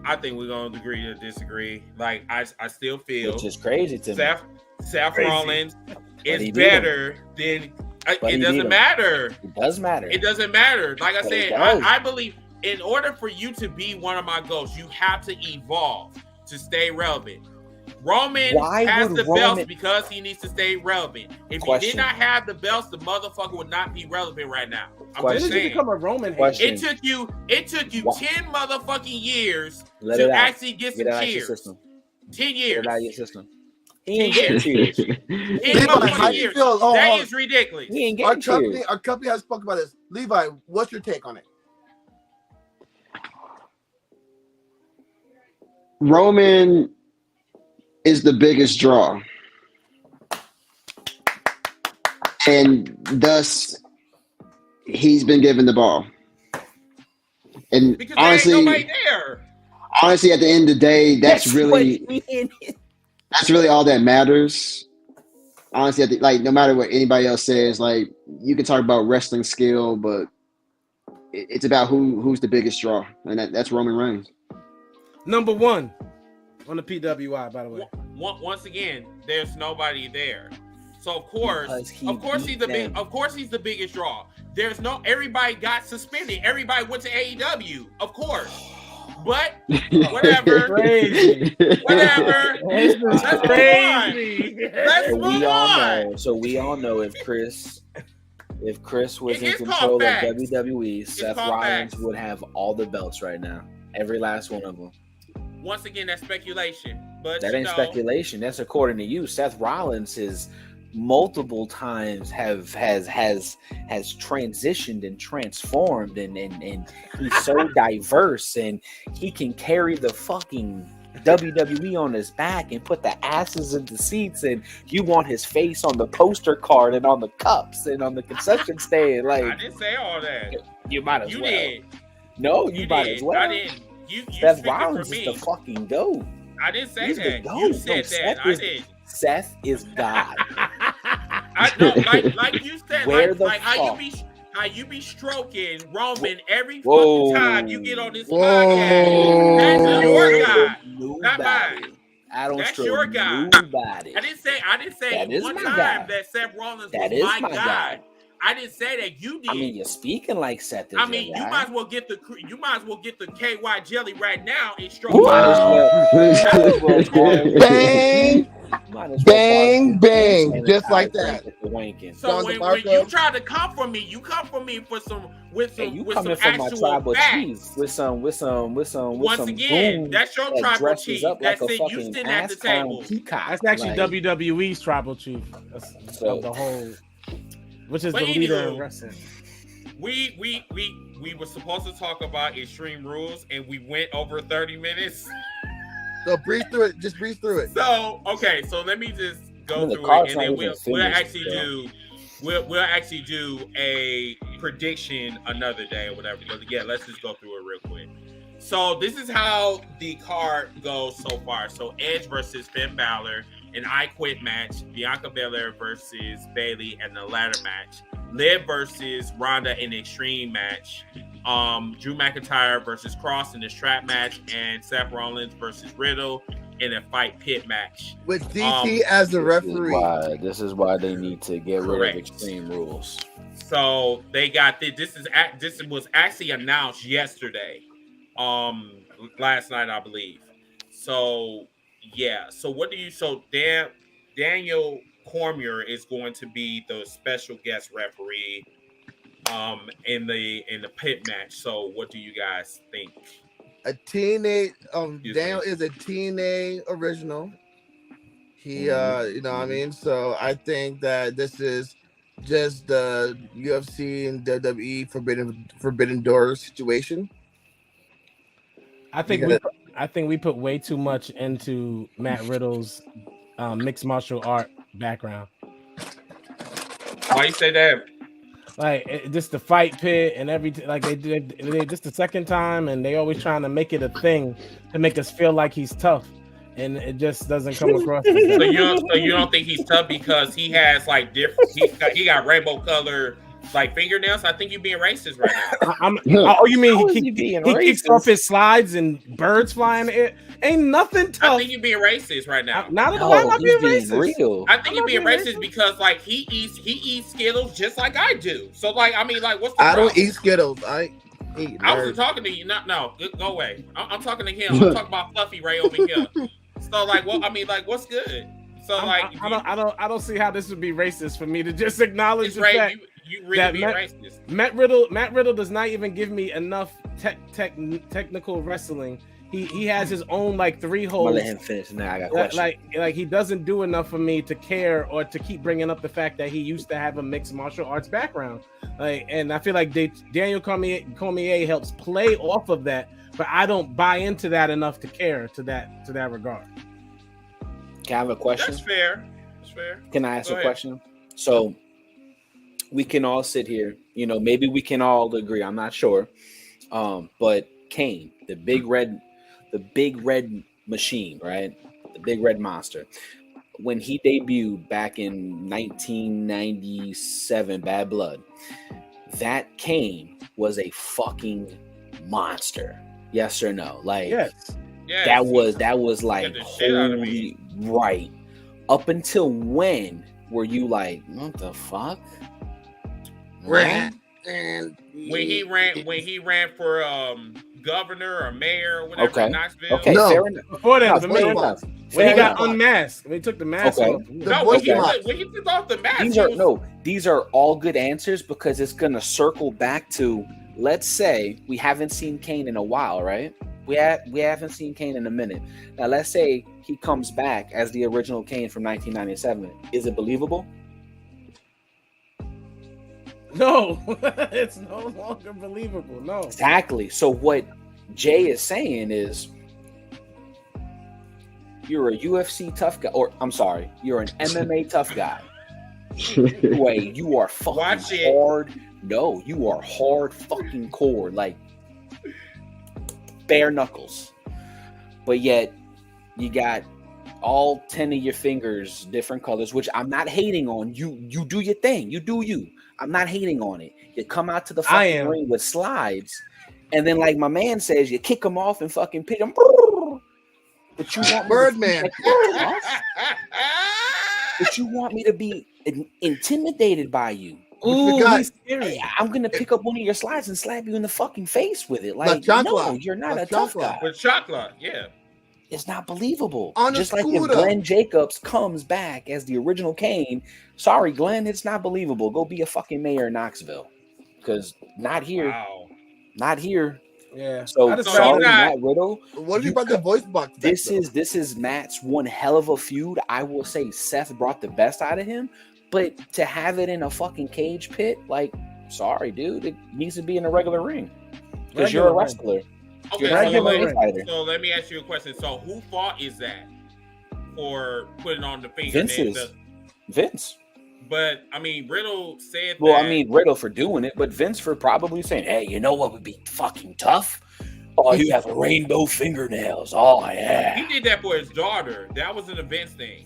I think we're gonna agree to disagree. Like I still feel, which is crazy to me. Seth Rollins is better than. It doesn't matter. It does matter. It doesn't matter. Like I said, I believe in order for you to be one of my goats, you have to evolve to stay relevant. Roman has the belts because he needs to stay relevant. If he did not have the belts, the motherfucker would not be relevant right now. I'm just saying. Become a Roman. It took you 10 motherfucking years to actually get some cheers. 10 years. Get out of your system. 10 years. 10 motherfucking years. That is ridiculous. Our company has spoken about this. Levi, what's your take on it? Roman is the biggest draw, and thus he's been given the ball. And because honestly, there ain't nobody there. Honestly, at the end of the day, that's really all that matters. Honestly, no matter what anybody else says, like you can talk about wrestling skill, but it's about who's the biggest draw, and that's Roman Reigns. Number 1 on the PWI, by the way. Once again, there's nobody there, so of course he's the biggest draw. There's no everybody got suspended. Everybody went to AEW, of course. But whatever. Whatever. That's crazy. Let's move on. So we all know if Chris was in control of WWE, Seth Rollins would have all the belts right now. Every last one of them. Once again, that's speculation. But that ain't speculation. That's according to you. Seth Rollins is multiple times has transitioned and transformed and he's so diverse and he can carry the fucking WWE on his back and put the asses in the seats, and you want his face on the poster card and on the cups and on the concession stand. Like I didn't say all that. You might as well. Did. No, you might as well. I didn't. You Seth Rollins is the fucking GOAT. I didn't say that. You said that. I did. Seth is God. I know, like you said, like how you be stroking Roman every fucking time you get on this podcast. That's your guy, not mine. I don't. That's your guy. Nobody. I didn't say one time that Seth Rollins was my guy. I didn't say that. You did. I mean, you're speaking like Seth. I mean, you might as well get the KY jelly right now and stroke. Bang, bang, just like that. So when you try to come for me, you come for me with some actual facts. With some. Once again, that's your tribal chief. That's it. You sitting at the table. That's actually WWE's tribal chief. Of the whole. Which is the leader in wrestling. We were supposed to talk about Extreme Rules, and we went over 30 minutes. So breathe through it. Just breathe through it. So okay, so let me just go through it, and then we'll actually do a prediction another day or whatever. But yeah, let's just go through it real quick. So this is how the card goes so far. So Edge versus Finn Balor. An I Quit match, Bianca Belair versus Bayley in the ladder match, Liv versus Ronda in the Extreme match, Drew McIntyre versus Cross in the strap match, and Seth Rollins versus Riddle in a fight pit match. With DT as the referee. This is why they need to get rid of Extreme Rules. So they got this was actually announced yesterday, last night I believe. So yeah. So what do you? So Daniel Cormier is going to be the special guest referee, in the pit match. So what do you guys think? A TNA. Daniel is a TNA original. He, you know what I mean? So I think that this is just the UFC and WWE forbidden door situation. I think we put way too much into Matt Riddle's mixed martial art background. Why you say that? Like just the fight pit and everything. Like they just the second time, and they always trying to make it a thing to make us feel like he's tough, and it just doesn't come across. So you don't think he's tough because he has like different? He got rainbow color like fingernails. I think you're being racist right now. Oh, you mean he kicks off his slides and birds flying in the air? Ain't nothing tough. I think you're being racist right now. Not at all. Why am I being racist? Real. I think you're being racist because like he eats Skittles just like I do. So like I mean like what's the problem? Don't eat Skittles. I wasn't talking to you. No, go away. I'm talking to him. I'm talking about Fluffy Ray over here. So like what I mean like what's good? So like I don't see how this would be racist for me to just acknowledge the fact you really be racist. Matt Riddle does not even give me enough technical wrestling. He has his own like 3 holes. I'm gonna let him finish now. I got questions. Like he doesn't do enough for me to care or to keep bringing up the fact that he used to have a mixed martial arts background. Like, and I feel like Daniel Cormier helps play off of that, but I don't buy into that enough to care to that regard. Can I have a question? That's fair. Can I ask a question? So we can all sit here, maybe we can all agree. I'm not sure. But Kane, the big red machine, right? The big red monster. When he debuted back in 1997, Bad Blood, that Kane was a fucking monster. Yes or no? Like, yes. That was like holy right. Up until when were you like, what the fuck? When he ran for governor or mayor or whatever in Knoxville. Okay, no. fair enough. Before that, enough. When he got unmasked, when he took the mask off. When he took off the mask. These are all good answers because it's gonna circle back to, let's say we haven't seen Kane in a while, right? We haven't seen Kane in a minute. Now let's say he comes back as the original Kane from 1997. Is it believable? No, it's no longer believable. No. Exactly. So what Jay is saying is, you're a UFC tough guy, or I'm sorry, you're an MMA tough guy. Wait, you are fucking hard. No, you are hard fucking core, like bare knuckles. But yet you got all 10 of your fingers different colors, which I'm not hating on. You do your thing. You do you. I'm not hating on it. You come out to the fucking ring with slides, and then like my man says, you kick them off and fucking pit them. But you want Birdman. But you want me to be intimidated by you. Ooh, I'm gonna pick up one of your slides and slap you in the fucking face with it. Like, no, you're not a tough guy. With chocolate, yeah. It's not believable. On Just a like if Glenn Jacobs comes back as the original Kane, sorry, Glenn, it's not believable. Go be a fucking mayor in Knoxville. Because not here. Wow. Not here. Yeah. So sorry, Matt Riddle. What do you about the voice box? This is Matt's one hell of a feud. I will say Seth brought the best out of him, but to have it in a fucking cage pit, like, sorry, dude, it needs to be in a regular ring. Because you're a wrestler. Okay, so let me ask you a question. So who fault is that for putting on the fingernails? Vince. But I mean, Riddle said. Well, I mean, Riddle for doing it, but Vince for probably saying, "Hey, you know what would be fucking tough? Oh, you have rainbow fingernails. Oh yeah." He did that for his daughter. That was an Vince thing.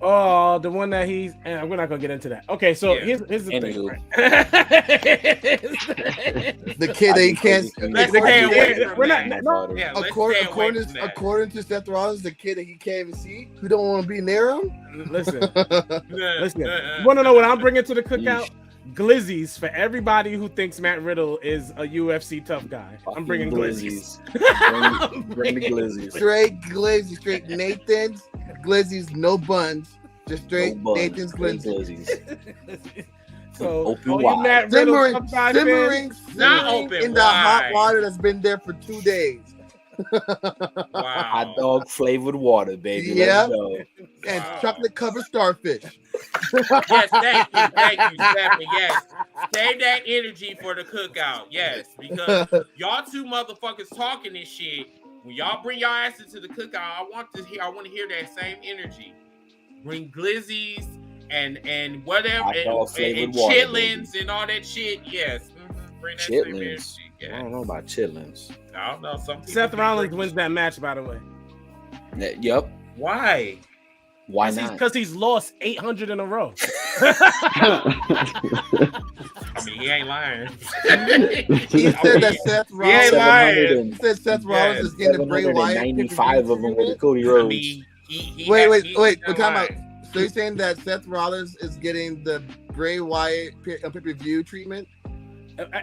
Oh, the one that he's, and we're not gonna get into that. Okay, so here's the thing. Right? The kid that he can't. We're not. Yeah, according to Seth Rollins, the kid that he can't even see, who don't want to be near him. Listen. You want to know what I'm bringing to the cookout? Glizzies for everybody who thinks Matt Riddle is a UFC tough guy. I'm bringing glizzies. Bring the glizzies. Straight glizzies, straight Nathan's glizzies, no buns, just straight Nathan's glizzies. So, you Matt Riddle simmering not open in the hot water that's been there for 2 days. Wow. Hot dog flavored water, baby. Yeah. Let's go. And Wow. chocolate covered starfish. Yes, thank you, Stephanie. Yes, save that energy for the cookout. Yes, because y'all two motherfuckers talking this shit. When y'all bring y'all asses to the cookout, I want to hear that same energy. Bring glizzies and whatever and chitlins and all that shit. Yes, bring that same energy. Yes. I don't know about chitlins. I don't know. Seth Rollins wins that match, by the way. Yep. Why? Why not? Because he's lost 800 in a row. I mean, he ain't lying. He said that Seth Rollins. He ain't lying. He said Seth Rollins is getting the Bray Wyatt. 95 of them with Cody Rhodes. I mean, wait. We're talking about. So you're saying that Seth Rollins is getting the Bray Wyatt pay-per-view treatment?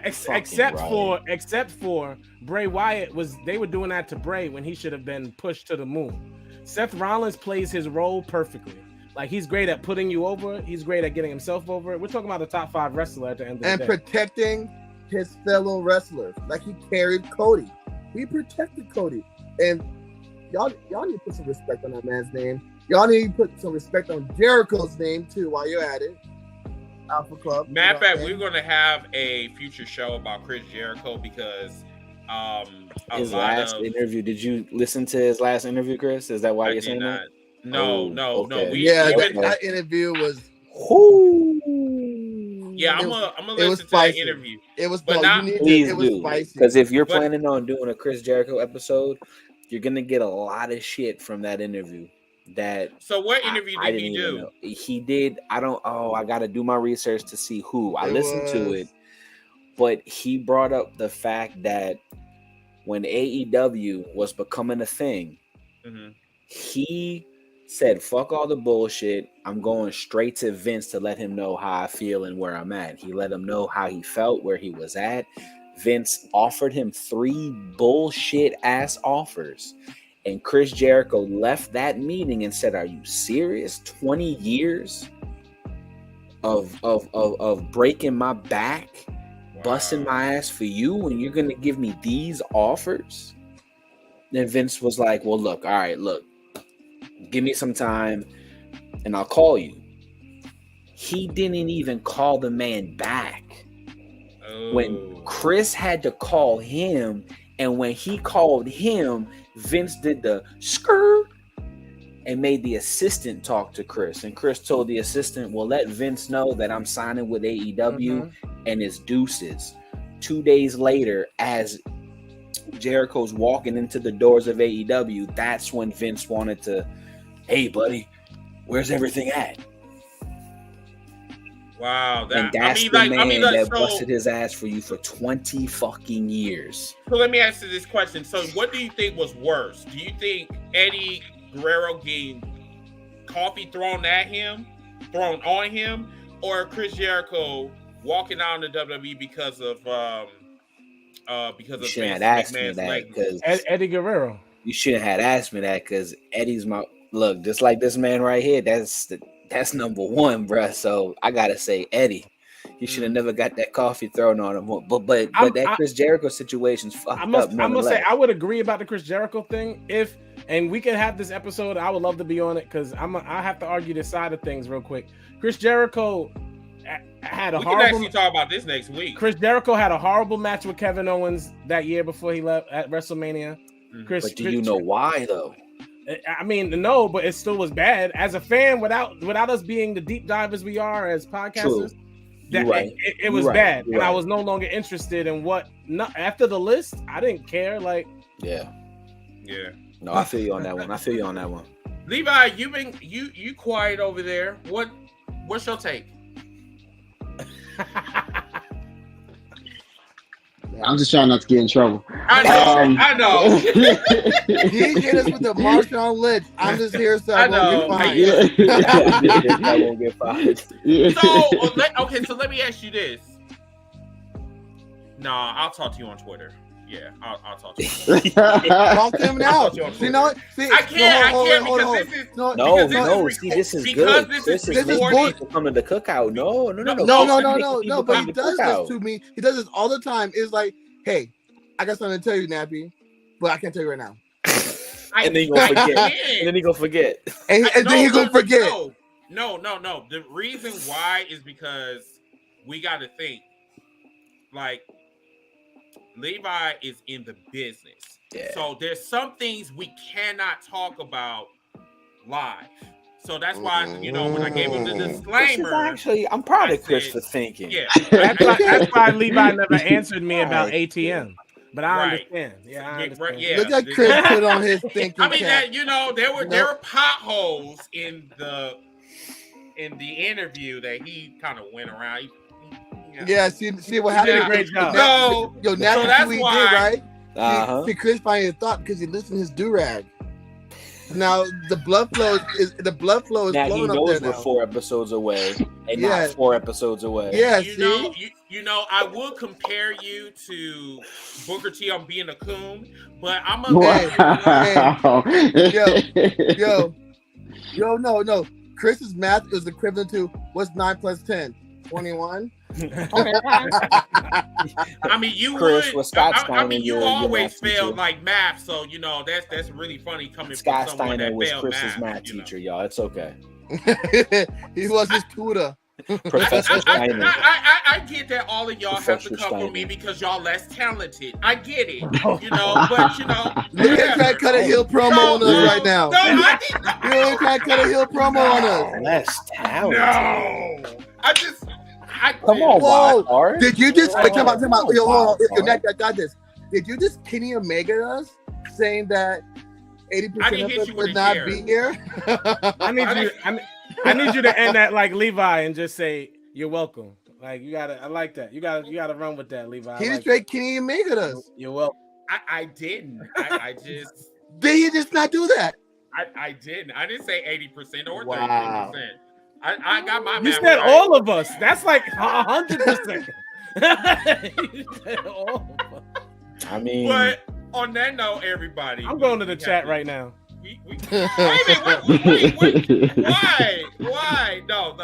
Except for Bray Wyatt they were doing that to Bray when he should have been pushed to the moon. Seth Rollins plays his role perfectly. Like, he's great at putting you over. He's great at getting himself over. We're talking about the top 5 wrestler at the end of the day. And protecting his fellow wrestlers. Like, he carried Cody. He protected Cody. And y'all need to put some respect on that man's name. Y'all need to put some respect on Jericho's name, too, while you're at it. Alpha Club. Matter of fact, we're going to have a future show about Chris Jericho because his last interview. Did you listen to his last interview, Chris? Is that why you're saying that? No. That interview was. Yeah, I'm gonna listen to that interview. It was, but it was spicy. Because if you're planning on doing a Chris Jericho episode, you're gonna get a lot of shit from that interview. So what interview did he do? He did. I got to do my research to see who. I listened to it, but he brought up the fact that when AEW was becoming a thing, he said, "Fuck all the bullshit. I'm going straight to Vince to let him know how I feel and where I'm at." He let him know how he felt, where he was at. Vince offered him 3 bullshit ass offers. And Chris Jericho left that meeting and said, "Are you serious? 20 years of breaking my back, busting my ass for you, and you're gonna give me these offers?" Then Vince was like, "Well, look, all right, look, give me some time, and I'll call you." He didn't even call the man back. When Chris had to call him, and when he called him, Vince did the skr and made the assistant talk to Chris. And Chris told the assistant, "Well, let Vince know that I'm signing with AEW and it's deuces." 2 days later, as Jericho's walking into the doors of AEW, that's when Vince wanted to, "Hey, buddy, where's everything at?" Wow, and that's the man that busted his ass for you for 20 fucking years. So let me ask you this question. So what do you think was worse? Do you think Eddie Guerrero getting coffee thrown on him, or Chris Jericho walking out in the WWE because of you shouldn't have asked me that, because Eddie Guerrero. You shouldn't have asked me that, because Eddie's my look, just like this man right here. That's number one, bruh. So I gotta say, Eddie, he should have never got that coffee thrown on him. But that Chris Jericho situation's fucked up. I'm gonna say I would agree about the Chris Jericho thing. And we can have this episode. I would love to be on it, because I have to argue this side of things real quick. Chris Jericho had we can actually talk about this next week. Chris Jericho had a horrible match with Kevin Owens that year before he left at WrestleMania. But do you know why though? I mean, no, but it still was bad. As a fan, without us being the deep divers we are as podcasters, it was bad. And I was no longer interested in after the list, I didn't care. Like, yeah. No, I feel you on that one. Levi, you quiet over there. What's your take? I'm just trying not to get in trouble. I know. He hit us with the Marshawn Lynch. I'm just here so I won't get fired. So let me ask you this. Nah, I'll talk to you on Twitter. Yeah, I'll talk to you. Talk to him now. You know what? I can't because this is no. See, this is good. This is before people come to the cookout. No. But he does this to me. He does this all the time. It's like, hey, I got something to tell you, Nappy. but I can't tell you right now. And then he gonna forget. And then he gonna forget. And then he gonna forget. No. The reason why is because we got to think. Like, Levi is in the business. Yeah. So there's some things we cannot talk about live. So that's why, when I gave him the disclaimer. Actually, I'm proud of Chris for thinking. Yeah. That's why Levi never answered me about ATM. But I understand. Yeah, I understand. Yeah. Look at Chris put on his thinking. I mean, that there were potholes in the interview that he kind of went around. Yeah, see what happened. Did a great job. So that's what he did, right? See, Chris finally thought because he listened to his do-rag. Now the blood flow is now flowing he up there knows now. we're 4 episodes away and not 4 episodes away. Yeah, I would compare you to Booker T on being a coon, but I'm a no. Chris's math is equivalent to what's 9 plus 10? 21. I mean, you Chris, would. I mean, you always failed like math, so that's really funny coming Scott from someone Steiner that was failed Chris's math teacher, y'all. It's okay. He was his tutor. Professor Steiner. I get that all of y'all have to come for me because y'all less talented. I get it, but Look at trying to cut a heel promo on us right now. No, I didn't. You're trying to cut a heel promo on us. Less talented. No, come on, whoa! Did you just talk about? Yo, hold on. I got this. Did you just Kenny Omega us saying that 80% of us would not be here? I need you to end that like Levi and just say you're welcome. Like you gotta. I like that. You gotta run with that, Levi. He just straight Kenny Omega us. You're welcome. I didn't. I just. Did he just not do that? I didn't. I didn't say 80% or 33%. I got my. You said all of us. That's like 100%. I mean, but on that note, everybody, I'm going to the chat right now. Wait a minute. Why? No,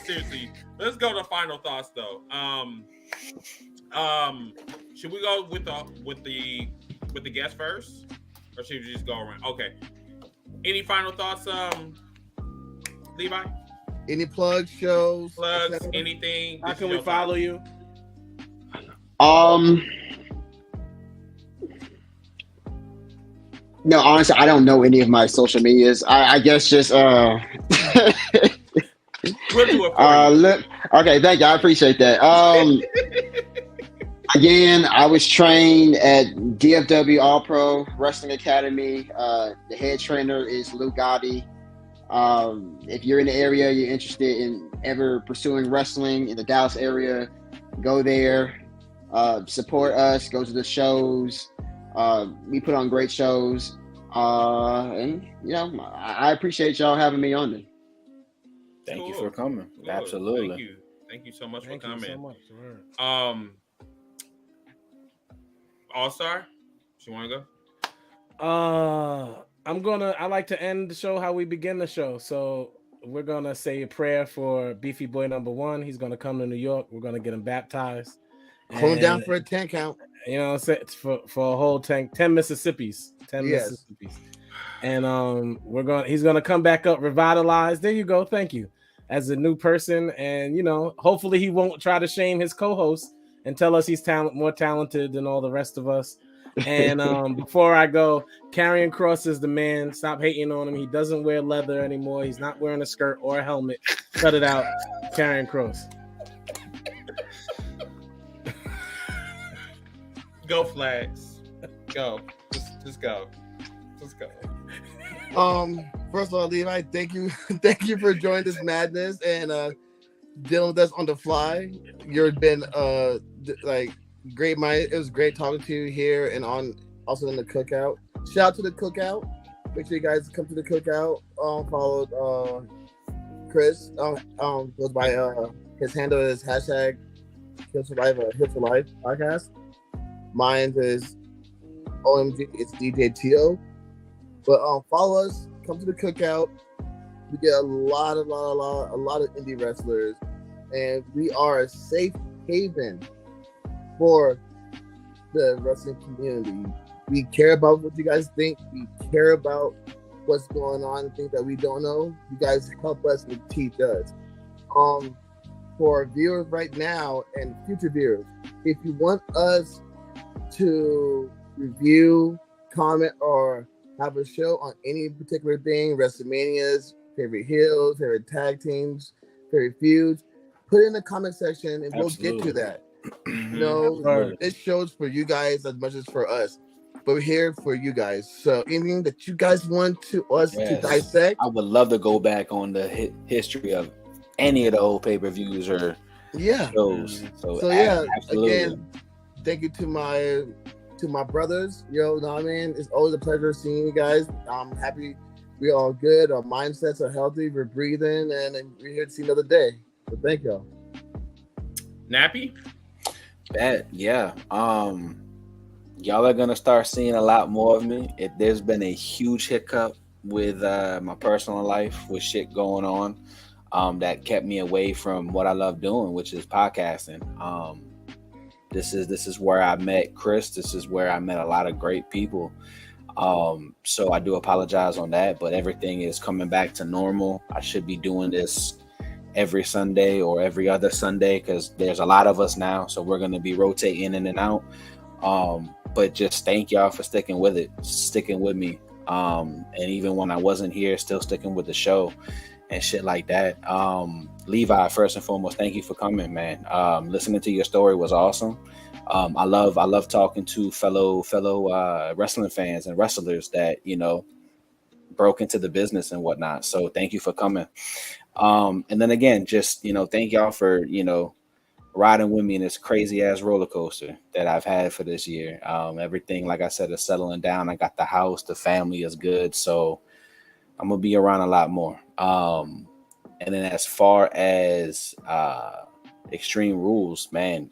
seriously. Let's go to final thoughts though. Should we go with the guest first, or should we just go around? Okay. Any final thoughts, Levi? Any plugs, shows, plugs, anything? How can we follow you? No, honestly, I don't know any of my social medias. I guess just we'll do it for you. Look, okay, thank you. I appreciate that. Again, I was trained at DFW All Pro Wrestling Academy. The head trainer is Lou Gotti. If you're in the area, you're interested in ever pursuing wrestling in the Dallas area, go there, support us, go to the shows. We put on great shows. And I appreciate y'all having me on there. Thank you for coming. Cool. Absolutely. Thank you so much for coming. So much. All-Star, you want to go? I like to end the show how we begin the show. So we're gonna say a prayer for Beefy Boy number 1. He's gonna come to New York. We're gonna get him baptized. Hold him down for a 10 count. You know, for a whole 10 Mississippis. 10 Mississippis. And he's gonna come back up revitalized. There you go. Thank you. As a new person, and hopefully he won't try to shame his co-host and tell us he's more talented than all the rest of us. And before I go, Karrion Kross is the man. Stop hating on him. He doesn't wear leather anymore. He's not wearing a skirt or a helmet. Cut it out, Karrion Kross. Go Flags. Go. Just go. Just go. First of all, Levi, thank you for joining this madness and dealing with us on the fly. You've been great mind. It was great talking to you here and also in the cookout. Shout out to the cookout. Make sure you guys come to the cookout. Follow Chris. Goes by his handle is hashtag Hips for Life podcast. Mine is OMG. It's DJ Tio. But follow us. Come to the cookout. We get a lot of indie wrestlers, and we are a safe haven for the wrestling community. We care about what you guys think. We care about what's going on and things that we don't know. You guys help us and teach us. For viewers right now and future viewers, if you want us to review, comment, or have a show on any particular thing, WrestleManias, favorite heels, favorite tag teams, favorite feuds, put it in the comment section and we'll get to that. You know, this show's for you guys as much as for us, but we're here for you guys. So anything that you guys want to us to dissect, I would love to go back on the history of any of the old pay-per-views or shows. So yeah, absolutely. Again, thank you to my brothers. Know what I mean? It's always a pleasure seeing you guys. I'm happy we're all good. Our mindsets are healthy. We're breathing, and we're here to see another day. So thank y'all. Nappy? Yeah. Y'all are gonna start seeing a lot more of me. There's been a huge hiccup with my personal life with shit going on that kept me away from what I love doing, which is podcasting. This is where I met Chris. This is where I met a lot of great people. So I do apologize on that, but everything is coming back to normal. I should be doing this every Sunday or every other Sunday because there's a lot of us now. So we're going to be rotating in and out. But just thank y'all for sticking with me. And even when I wasn't here, still sticking with the show and shit like that. Levi, first and foremost, thank you for coming, man. Listening to your story was awesome. I love talking to fellow wrestling fans and wrestlers that, you know, broke into the business and whatnot. So thank you for coming. And then again, just, you know, thank y'all for, you know, riding with me in this crazy ass roller coaster that I've had for this year. Everything, like I said, is settling down. I got the house, the family is good. So I'm going to be around a lot more. And then as far as Extreme Rules, man,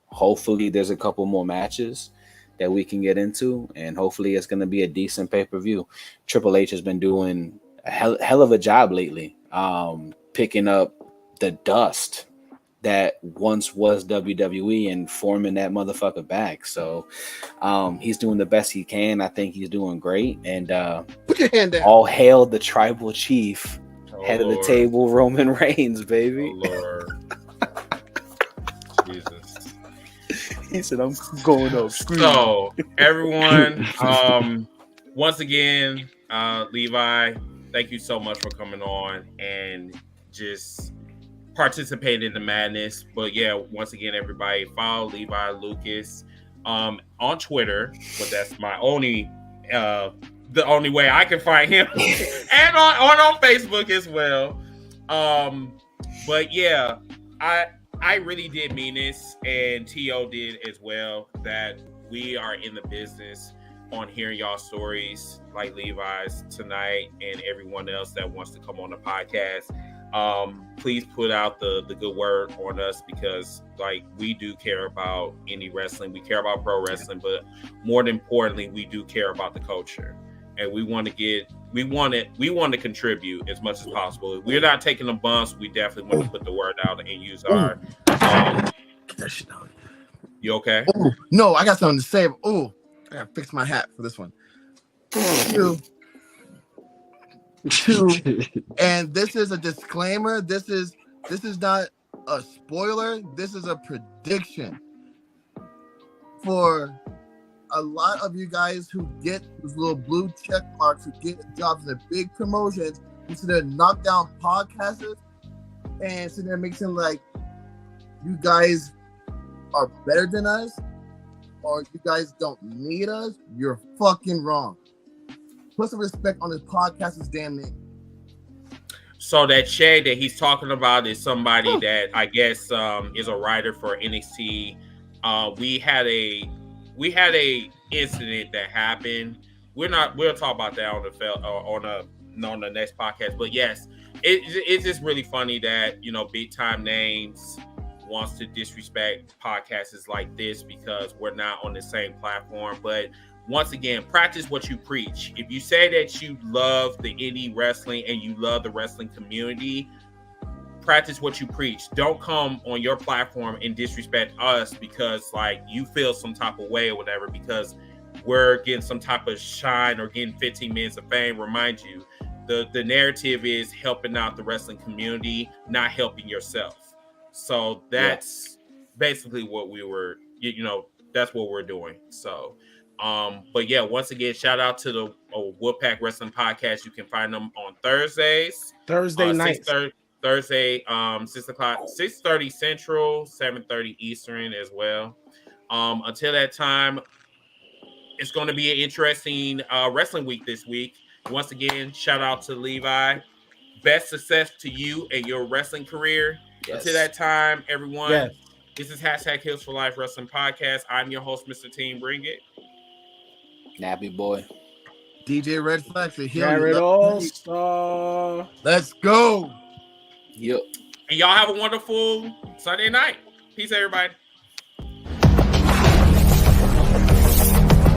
hopefully there's a couple more matches that we can get into, and hopefully it's going to be a decent pay-per-view. Triple H has been doing a hell of a job lately, picking up the dust that once was WWE and forming that motherfucker back. So he's doing the best he can. I think he's doing great. And put your hand down. All hail the tribal chief, head of the table, Roman Reigns, baby. Oh, Lord. Jesus. He said, I'm going up. So, everyone, once again, Levi, thank you so much for coming on and just participating in the madness. But yeah, once again, everybody, follow Levi Lucas on Twitter, but that's my only the only way I can find him, and on Facebook as well. But yeah, I really did mean this, and T.O. did as well, that we are in the business on hearing y'all stories like Levi's tonight and everyone else that wants to come on the podcast. Please put out the good word on us, because like we do care about indie wrestling. We care about pro wrestling, but more than importantly, we do care about the culture, and we want to contribute as much as possible. We're not taking the bumps. We definitely want to put the word out and use our. Get that shit out. You okay? Ooh, no, I got something to say. Oh, I gotta fix my hat for this one. Two. And this is a disclaimer. This is not a spoiler. This is a prediction for a lot of you guys who get those little blue check marks, who get jobs in the big promotions, who sit there and knock down podcasters and sit there and make it seem like you guys are better than us or you guys don't need us. You're fucking wrong. Put some respect on this podcaster's damn name. So that Shay that he's talking about is somebody that I guess is a writer for NXT. We had a incident that happened. We'll talk about that on the next podcast. But yes, it's just really funny that, you know, big time names wants to disrespect podcasts like this because we're not on the same platform. But once again, practice what you preach. If you say that you love the indie wrestling and you love the wrestling community, practice what you preach. Don't come on your platform and disrespect us because like you feel some type of way or whatever, because we're getting some type of shine or getting 15 minutes of fame. Remind you, the narrative is helping out the wrestling community, not helping yourself. So that's basically what we were, that's what we're doing. So, but yeah, once again, shout out to the Wolfpack Wrestling Podcast. You can find them on Thursdays. Thursday nights. Thursday, 6:30 Central, 7:30 Eastern as well. Until that time, it's going to be an interesting wrestling week this week. Once again, shout out to Levi. Best success to you and your wrestling career. Yes. Until that time, everyone, Yes. this is #Heels for Life Wrestling Podcast. I'm your host, Mr. Team Bring It. Nappy boy. DJ Red Flag for Hill. Jared All-Star. Let's go. Yep. And y'all have a wonderful Sunday night. Peace, everybody.